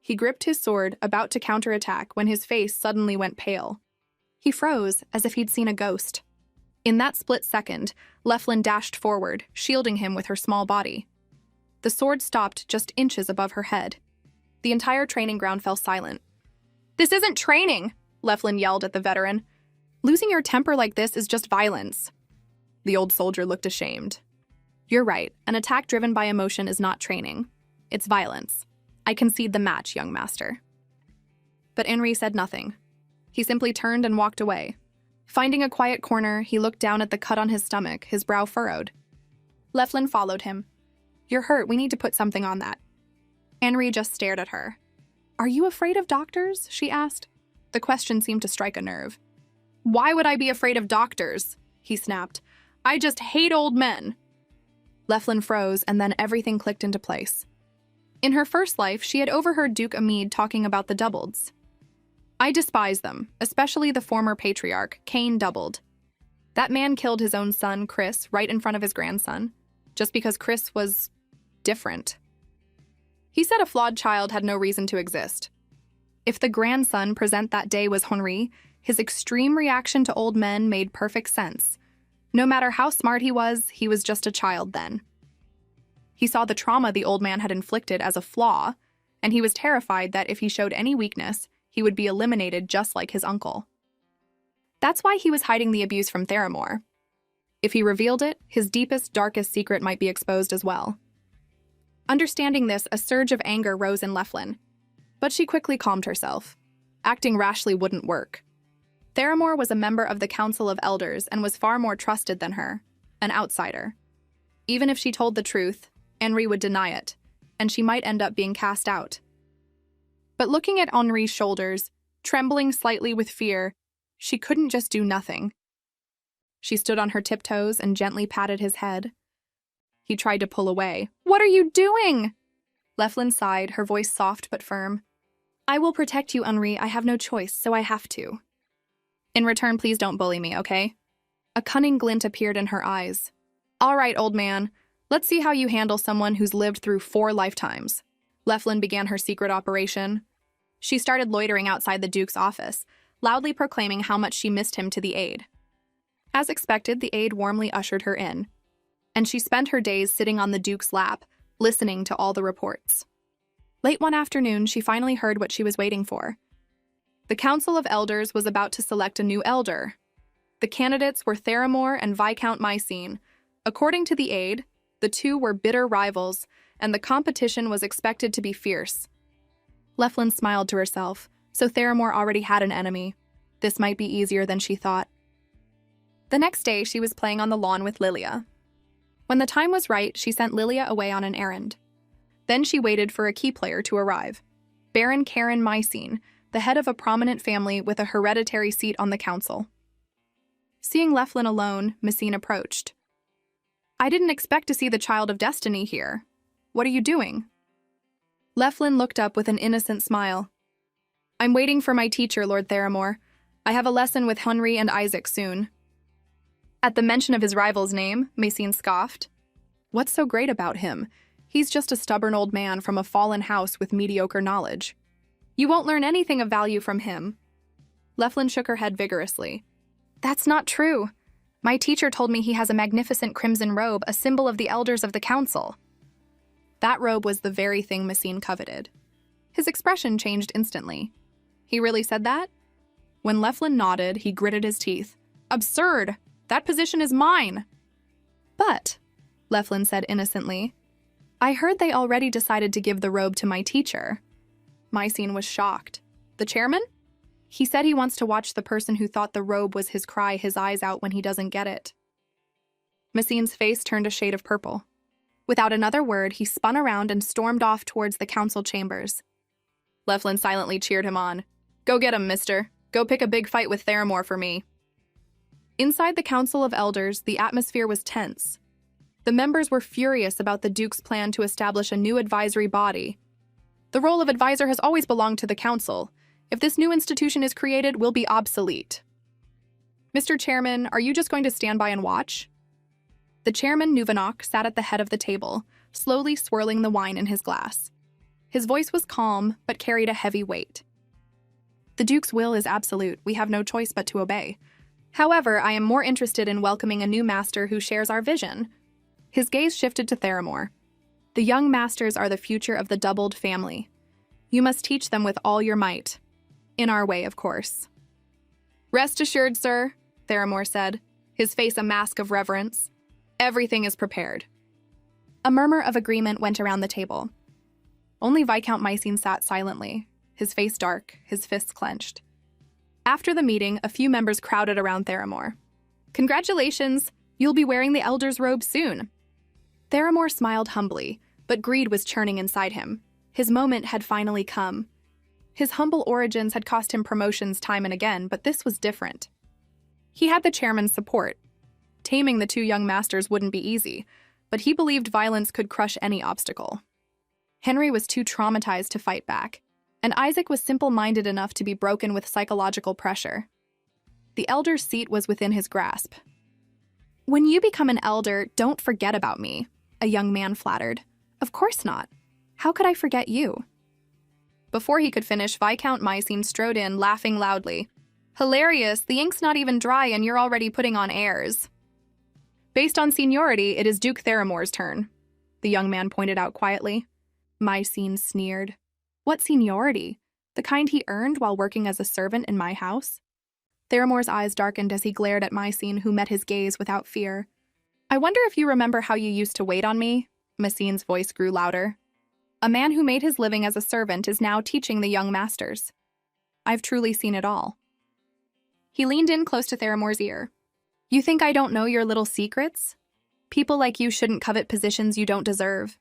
He gripped his sword, about to counterattack, when his face suddenly went pale. He froze, as if he'd seen a ghost. In that split second, Leflin dashed forward, shielding him with her small body. The sword stopped just inches above her head. The entire training ground fell silent. "This isn't training!" Leflin yelled at the veteran. "Losing your temper like this is just violence." The old soldier looked ashamed. "You're right. An attack driven by emotion is not training. It's violence. I concede the match, young master." But Henri said nothing. He simply turned and walked away. Finding a quiet corner, he looked down at the cut on his stomach, his brow furrowed. Leflin followed him. "You're hurt. We need to put something on that." Henri just stared at her. "Are you afraid of doctors?" she asked. The question seemed to strike a nerve. "Why would I be afraid of doctors?" he snapped. "I just hate old men." Leflin froze, and then everything clicked into place. In her first life, she had overheard Duke Amid talking about the doubleds. I despise them, especially the former patriarch, Cain doubled. That man killed his own son, Chris, right in front of his grandson, just because Chris was different. He said a flawed child had no reason to exist. If the grandson present that day was Henri, his extreme reaction to old men made perfect sense. No matter how smart he was just a child then. He saw the trauma the old man had inflicted as a flaw, and he was terrified that if he showed any weakness, he would be eliminated just like his uncle. That's why he was hiding the abuse from Theramore. If he revealed it, his deepest, darkest secret might be exposed as well. Understanding this, a surge of anger rose in Leflin, but she quickly calmed herself. Acting rashly wouldn't work. Theramore was a member of the Council of Elders and was far more trusted than her, an outsider. Even if she told the truth, Henri would deny it, and she might end up being cast out. But looking at Henri's shoulders, trembling slightly with fear, she couldn't just do nothing. She stood on her tiptoes and gently patted his head. He tried to pull away. "What are you doing?" Leflin sighed, her voice soft but firm. "I will protect you, Henri. I have no choice, so I have to. In return, please don't bully me, okay?" A cunning glint appeared in her eyes. "All right, old man. Let's see how you handle someone who's lived through 4 lifetimes." Leflin began her secret operation. She started loitering outside the Duke's office, loudly proclaiming how much she missed him to the aide. As expected, the aide warmly ushered her in, and she spent her days sitting on the Duke's lap, listening to all the reports. Late one afternoon, she finally heard what she was waiting for. The Council of Elders was about to select a new elder. The candidates were Theramore and Viscount Mycene. According to the aide, the two were bitter rivals, and the competition was expected to be fierce. Leflin smiled to herself, so Theramore already had an enemy. This might be easier than she thought. The next day, she was playing on the lawn with Lilia. When the time was right, she sent Lilia away on an errand. Then she waited for a key player to arrive. Baron Karen Mycene, the head of a prominent family with a hereditary seat on the council. Seeing Leflin alone, Mycene approached. "I didn't expect to see the Child of Destiny here. What are you doing?" Leflin looked up with an innocent smile. "I'm waiting for my teacher, Lord Theramore. I have a lesson with Henri and Isaac soon." At the mention of his rival's name, Mycene scoffed. "What's so great about him? He's just a stubborn old man from a fallen house with mediocre knowledge. You won't learn anything of value from him." Leflin shook her head vigorously. "That's not true. My teacher told me he has a magnificent crimson robe, a symbol of the elders of the council." That robe was the very thing Mycene coveted. His expression changed instantly. "He really said that?" When Leflin nodded, he gritted his teeth. "Absurd! That position is mine!" "But," Leflin said innocently, "I heard they already decided to give the robe to my teacher." Mycene was shocked. "The chairman?" "He said he wants to watch the person who thought the robe was his cry his eyes out when he doesn't get it." Mycene's face turned a shade of purple. Without another word, he spun around and stormed off towards the council chambers. Leflin silently cheered him on. "Go get him, mister. Go pick a big fight with Theramore for me." Inside the Council of Elders, the atmosphere was tense. The members were furious about the Duke's plan to establish a new advisory body. The role of advisor has always belonged to the council. If this new institution is created, we'll be obsolete. "Mr. Chairman, are you just going to stand by and watch?" The chairman, Nuvanok, sat at the head of the table, slowly swirling the wine in his glass. His voice was calm, but carried a heavy weight. "The Duke's will is absolute. We have no choice but to obey. However, I am more interested in welcoming a new master who shares our vision." His gaze shifted to Theramore. "The young masters are the future of the doubled family. You must teach them with all your might. In our way, of course." "Rest assured, sir," Theramore said, his face a mask of reverence. "Everything is prepared." A murmur of agreement went around the table. Only Viscount Mycene sat silently, his face dark, his fists clenched. After the meeting, a few members crowded around Theramore. "Congratulations! You'll be wearing the Elder's robe soon." Theramore smiled humbly, but greed was churning inside him. His moment had finally come. His humble origins had cost him promotions time and again, but this was different. He had the chairman's support. Taming the two young masters wouldn't be easy, but he believed violence could crush any obstacle. Henri was too traumatized to fight back, and Isaac was simple-minded enough to be broken with psychological pressure. The elder's seat was within his grasp. "When you become an elder, don't forget about me," a young man flattered. "Of course not. How could I forget you?" Before he could finish, Viscount Mycene strode in, laughing loudly. "Hilarious, the ink's not even dry and you're already putting on airs." "Based on seniority, it is Duke Theramore's turn," the young man pointed out quietly. Mycene sneered. "What seniority? The kind he earned while working as a servant in my house?" Theramore's eyes darkened as he glared at Mycene, who met his gaze without fear. "I wonder if you remember how you used to wait on me?" Mycene's voice grew louder. "A man who made his living as a servant is now teaching the young masters. I've truly seen it all." He leaned in close to Theramore's ear. "You think I don't know your little secrets? People like you shouldn't covet positions you don't deserve."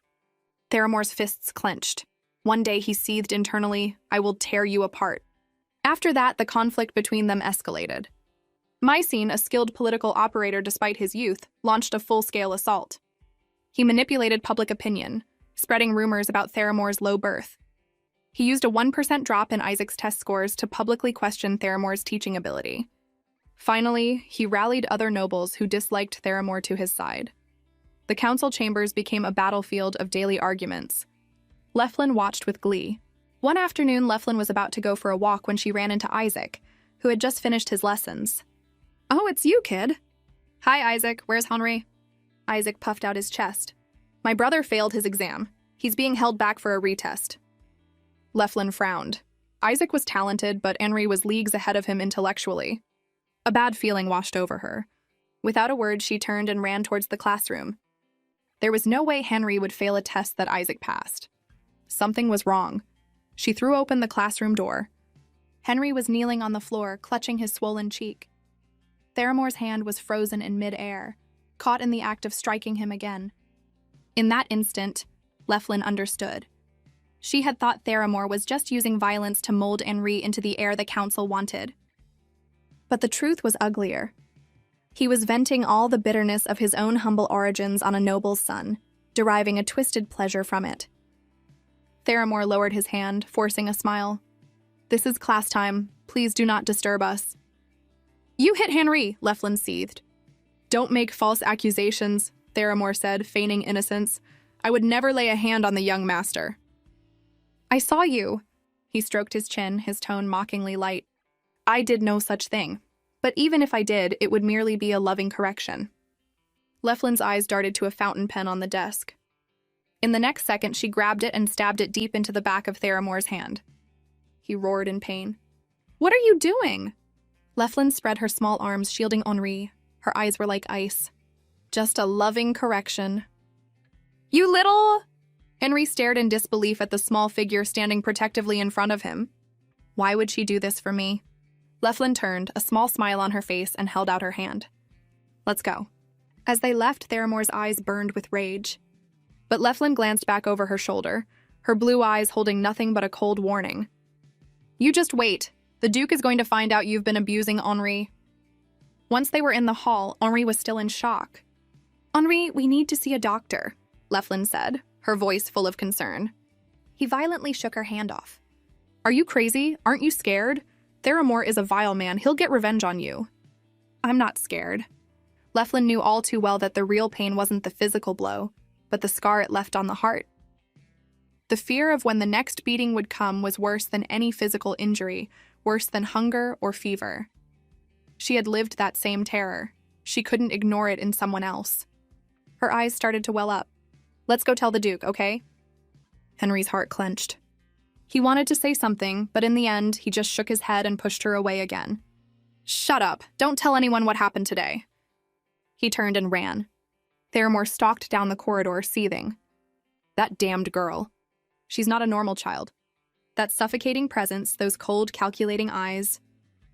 Theramore's fists clenched. One day he seethed internally, "I will tear you apart." After that, the conflict between them escalated. Mycene, a skilled political operator despite his youth, launched a full-scale assault. He manipulated public opinion, spreading rumors about Theramore's low birth. He used a 1% drop in Isaac's test scores to publicly question Theramore's teaching ability. Finally, he rallied other nobles who disliked Theramore to his side. The council chambers became a battlefield of daily arguments. Leflin watched with glee. One afternoon, Leflin was about to go for a walk when she ran into Isaac, who had just finished his lessons. "Oh, it's you, kid." "Hi, Isaac. Where's Henry?" Isaac puffed out his chest. "My brother failed his exam. He's being held back for a retest." Leflin frowned. Isaac was talented, but Henry was leagues ahead of him intellectually. A bad feeling washed over her. Without a word, she turned and ran towards the classroom. There was no way Henry would fail a test that Isaac passed. Something was wrong. She threw open the classroom door. Henry was kneeling on the floor, clutching his swollen cheek. Theramore's hand was frozen in mid-air, caught in the act of striking him again. In that instant, Leflin understood. She had thought Theramore was just using violence to mold Henry into the heir the council wanted. But the truth was uglier. He was venting all the bitterness of his own humble origins on a noble's son, deriving a twisted pleasure from it. Theramore lowered his hand, forcing a smile. "This is class time. Please do not disturb us." "You hit Henry," Leflin seethed. "Don't make false accusations," Theramore said, feigning innocence. "I would never lay a hand on the young master." "I saw you." He stroked his chin, his tone mockingly light. "I did no such thing. But even if I did, it would merely be a loving correction." Leflin's eyes darted to a fountain pen on the desk. In the next second, she grabbed it and stabbed it deep into the back of Theramore's hand. He roared in pain. "What are you doing?" Leflin spread her small arms, shielding Henri. Her eyes were like ice. "Just a loving correction." "You little—" Henry stared in disbelief at the small figure standing protectively in front of him. "Why would she do this for me?" Leflin turned, a small smile on her face, and held out her hand. "Let's go." As they left, Theramore's eyes burned with rage. But Leflin glanced back over her shoulder, her blue eyes holding nothing but a cold warning. "You just wait. The Duke is going to find out you've been abusing Henri." Once they were in the hall, Henri was still in shock. "Henri, we need to see a doctor," Leflin said, her voice full of concern. He violently shook her hand off. "Are you crazy? Aren't you scared? Theramore is a vile man. He'll get revenge on you." "I'm not scared." Leflin knew all too well that the real pain wasn't the physical blow, but the scar it left on the heart. The fear of when the next beating would come was worse than any physical injury, worse than hunger or fever. She had lived that same terror. She couldn't ignore it in someone else. Her eyes started to well up. "Let's go tell the Duke, okay?" Henry's heart clenched. He wanted to say something, but in the end, he just shook his head and pushed her away again. "Shut up. Don't tell anyone what happened today." He turned and ran. Theramore stalked down the corridor, seething. That damned girl. She's not a normal child. That suffocating presence, those cold, calculating eyes.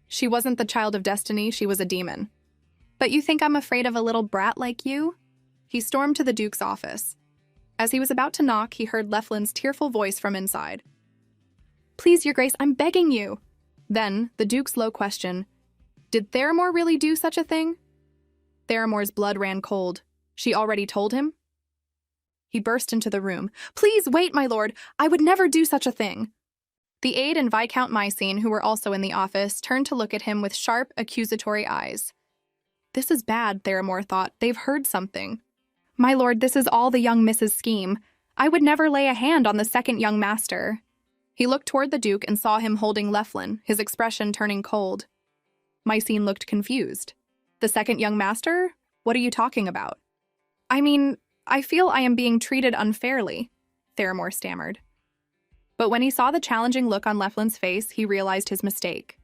She wasn't the child of destiny, she was a demon. "But you think I'm afraid of a little brat like you?" He stormed to the Duke's office. As he was about to knock, he heard Leflin's tearful voice from inside. "Please, Your Grace, I'm begging you." Then, the Duke's low question, "Did Theramore really do such a thing?" Theramore's blood ran cold. She already told him? He burst into the room. "Please wait, my lord. I would never do such a thing." The aide and Viscount Mycene, who were also in the office, turned to look at him with sharp, accusatory eyes. This is bad, Theramore thought. They've heard something. My lord, this is all the young Miss's scheme. I would never lay a hand on the second young master. He looked toward the Duke and saw him holding Leflin, his expression turning cold. Mycene looked confused. The second young master? What are you talking about? I mean, I feel I am being treated unfairly, Theramore stammered. But when he saw the challenging look on Leflin's face, he realized his mistake.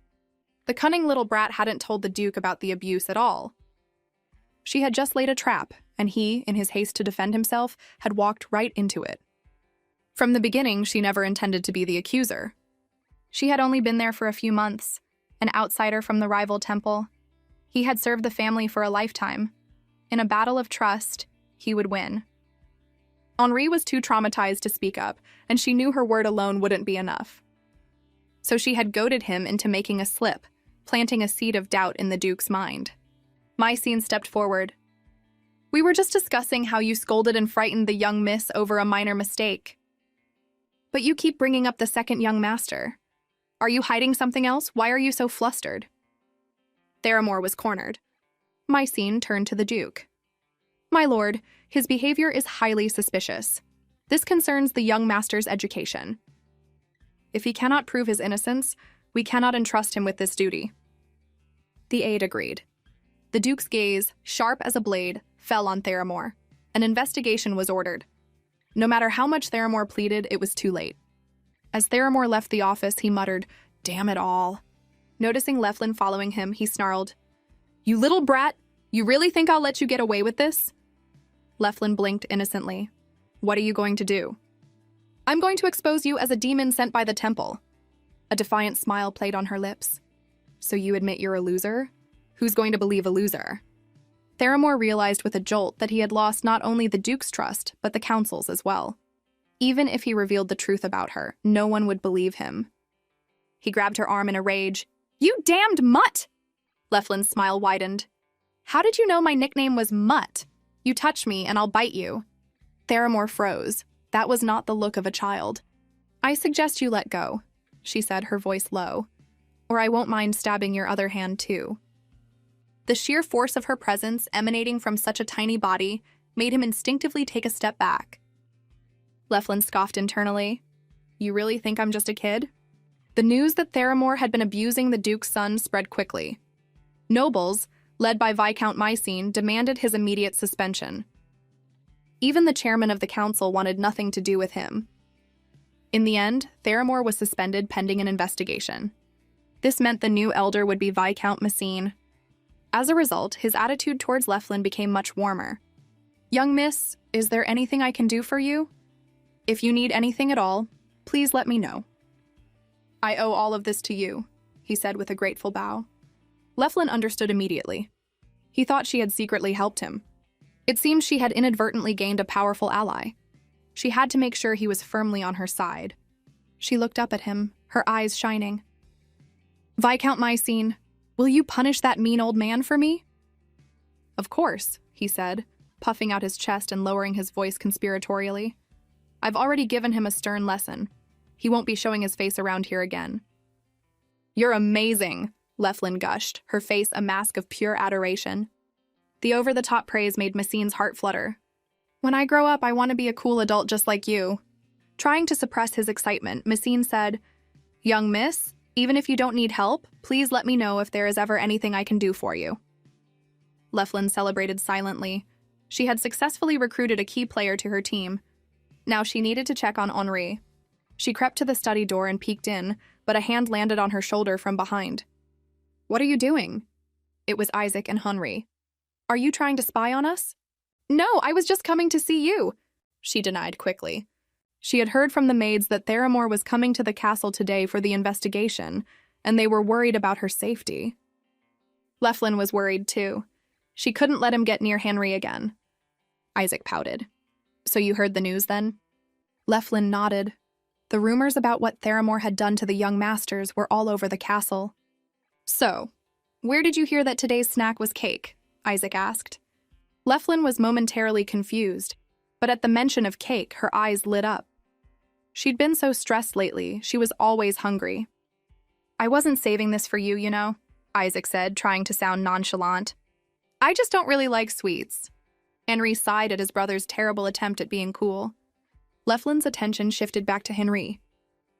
The cunning little brat hadn't told the Duke about the abuse at all. She had just laid a trap, and he, in his haste to defend himself, had walked right into it. From the beginning, she never intended to be the accuser. She had only been there for a few months, an outsider from the rival temple. He had served the family for a lifetime. In a battle of trust, he would win. Henri was too traumatized to speak up, and she knew her word alone wouldn't be enough. So she had goaded him into making a slip, planting a seed of doubt in the Duke's mind. Mycene stepped forward. We were just discussing how you scolded and frightened the young miss over a minor mistake. But you keep bringing up the second young master. Are you hiding something else? Why are you so flustered? Theramore was cornered. Mycene turned to the Duke. My lord, his behavior is highly suspicious. This concerns the young master's education. If he cannot prove his innocence, we cannot entrust him with this duty. The aide agreed. The Duke's gaze, sharp as a blade, fell on Theramore. An investigation was ordered. No matter how much Theramore pleaded, it was too late. As Theramore left the office, he muttered, "Damn it all." Noticing Leflin following him, he snarled, "You little brat, you really think I'll let you get away with this?" Leflin blinked innocently. "What are you going to do?" "I'm going to expose you as a demon sent by the temple." A defiant smile played on her lips. "So you admit you're a loser? Who's going to believe a loser?" Theramore realized with a jolt that he had lost not only the Duke's trust, but the Council's as well. Even if he revealed the truth about her, no one would believe him. He grabbed her arm in a rage. "You damned mutt!" Leflin's smile widened. "How did you know my nickname was Mutt? You touch me and I'll bite you." Theramore froze. That was not the look of a child. "I suggest you let go," she said, her voice low, "or I won't mind stabbing your other hand too." The sheer force of her presence emanating from such a tiny body made him instinctively take a step back. Leflin scoffed internally. "You really think I'm just a kid?" The news that Theramore had been abusing the Duke's son spread quickly. Nobles, led by Viscount Mycene, demanded his immediate suspension. Even the chairman of the council wanted nothing to do with him. In the end, Theramore was suspended pending an investigation. This meant the new elder would be Viscount Mycene. As a result, his attitude towards Leflin became much warmer. "Young miss, is there anything I can do for you? If you need anything at all, please let me know." "I owe all of this to you," he said with a grateful bow. Leflin understood immediately. He thought she had secretly helped him. It seemed she had inadvertently gained a powerful ally. She had to make sure he was firmly on her side. She looked up at him, her eyes shining. "Viscount Mycene, will you punish that mean old man for me?" "Of course," he said, puffing out his chest and lowering his voice conspiratorially. "I've already given him a stern lesson. He won't be showing his face around here again." "You're amazing," Leflin gushed, her face a mask of pure adoration. The over-the-top praise made Mycene's heart flutter. "When I grow up, I want to be a cool adult just like you." Trying to suppress his excitement, Mycene said, "Young miss, even if you don't need help, please let me know if there is ever anything I can do for you." Leflin celebrated silently. She had successfully recruited a key player to her team. Now she needed to check on Henri. She crept to the study door and peeked in, but a hand landed on her shoulder from behind. "What are you doing?" It was Isaac and Henri. "Are you trying to spy on us?" "No, I was just coming to see you," she denied quickly. She had heard from the maids that Theramore was coming to the castle today for the investigation, and they were worried about her safety. Leflin was worried too. She couldn't let him get near Henri again. Isaac pouted. "So you heard the news then?" Leflin nodded. The rumors about what Theramore had done to the young masters were all over the castle. "So, where did you hear that today's snack was cake?" Isaac asked. Leflin was momentarily confused, but at the mention of cake, her eyes lit up. She'd been so stressed lately, she was always hungry. "I wasn't saving this for you, you know," Isaac said, trying to sound nonchalant. "I just don't really like sweets." Henry sighed at his brother's terrible attempt at being cool. Leflin's attention shifted back to Henry.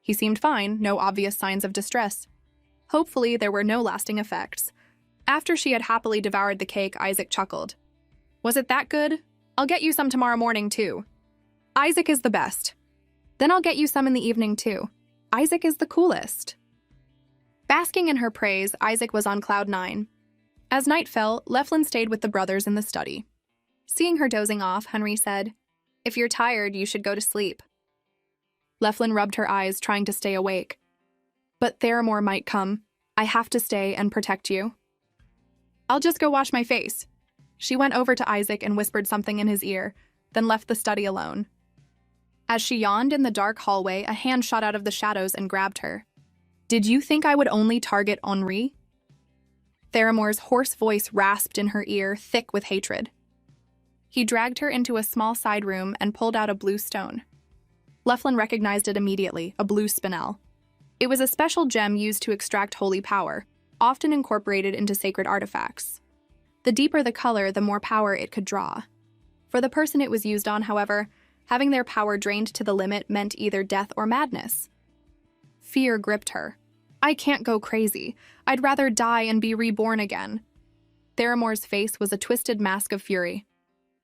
He seemed fine, no obvious signs of distress. Hopefully, there were no lasting effects. After she had happily devoured the cake, Isaac chuckled. "Was it that good? I'll get you some tomorrow morning, too. Isaac is the best. Then I'll get you some in the evening, too. Isaac is the coolest." Basking in her praise, Isaac was on cloud 9. As night fell, Leflin stayed with the brothers in the study. Seeing her dozing off, Henry said, "If you're tired, you should go to sleep." Leflin rubbed her eyes, trying to stay awake. "But Theramore might come. I have to stay and protect you." "I'll just go wash my face." She went over to Isaac and whispered something in his ear, then left the study alone. As she yawned in the dark hallway, a hand shot out of the shadows and grabbed her. "Did you think I would only target Henri?" Theramore's hoarse voice rasped in her ear, thick with hatred. He dragged her into a small side room and pulled out a blue stone. Leflin recognized it immediately, a blue spinel. It was a special gem used to extract holy power, often incorporated into sacred artifacts. The deeper the color, the more power it could draw. For the person it was used on, however, having their power drained to the limit meant either death or madness. Fear gripped her. "I can't go crazy. I'd rather die and be reborn again." Theramore's face was a twisted mask of fury.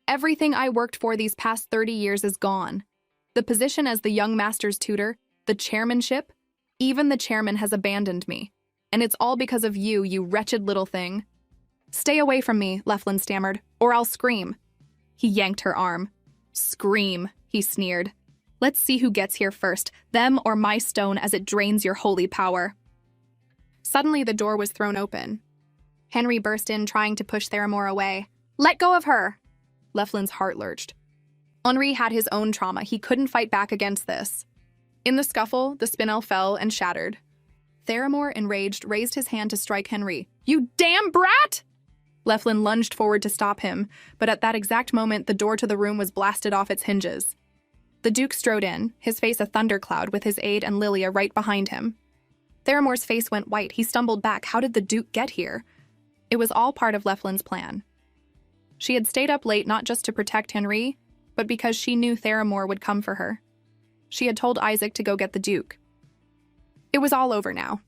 "Everything I worked for these past 30 years is gone. The position as the young master's tutor, the chairmanship, even the chairman has abandoned me. And it's all because of you, you wretched little thing." "Stay away from me," Leflin stammered, "or I'll scream." He yanked her arm. "Scream," he sneered. "Let's see who gets here first, them or my stone as it drains your holy power." Suddenly, the door was thrown open. Henry burst in, trying to push Theramore away. "Let go of her!" Leflin's heart lurched. Henri had his own trauma. He couldn't fight back against this. In the scuffle, the spinel fell and shattered. Theramore, enraged, raised his hand to strike Henry. "You damn brat!" Leflin lunged forward to stop him, but at that exact moment, the door to the room was blasted off its hinges. The Duke strode in, his face a thundercloud with his aide and Lilia right behind him. Theramore's face went white. He stumbled back. How did the Duke get here? It was all part of Leflin's plan. She had stayed up late not just to protect Henry, but because she knew Theramore would come for her. She had told Isaac to go get the Duke. It was all over now.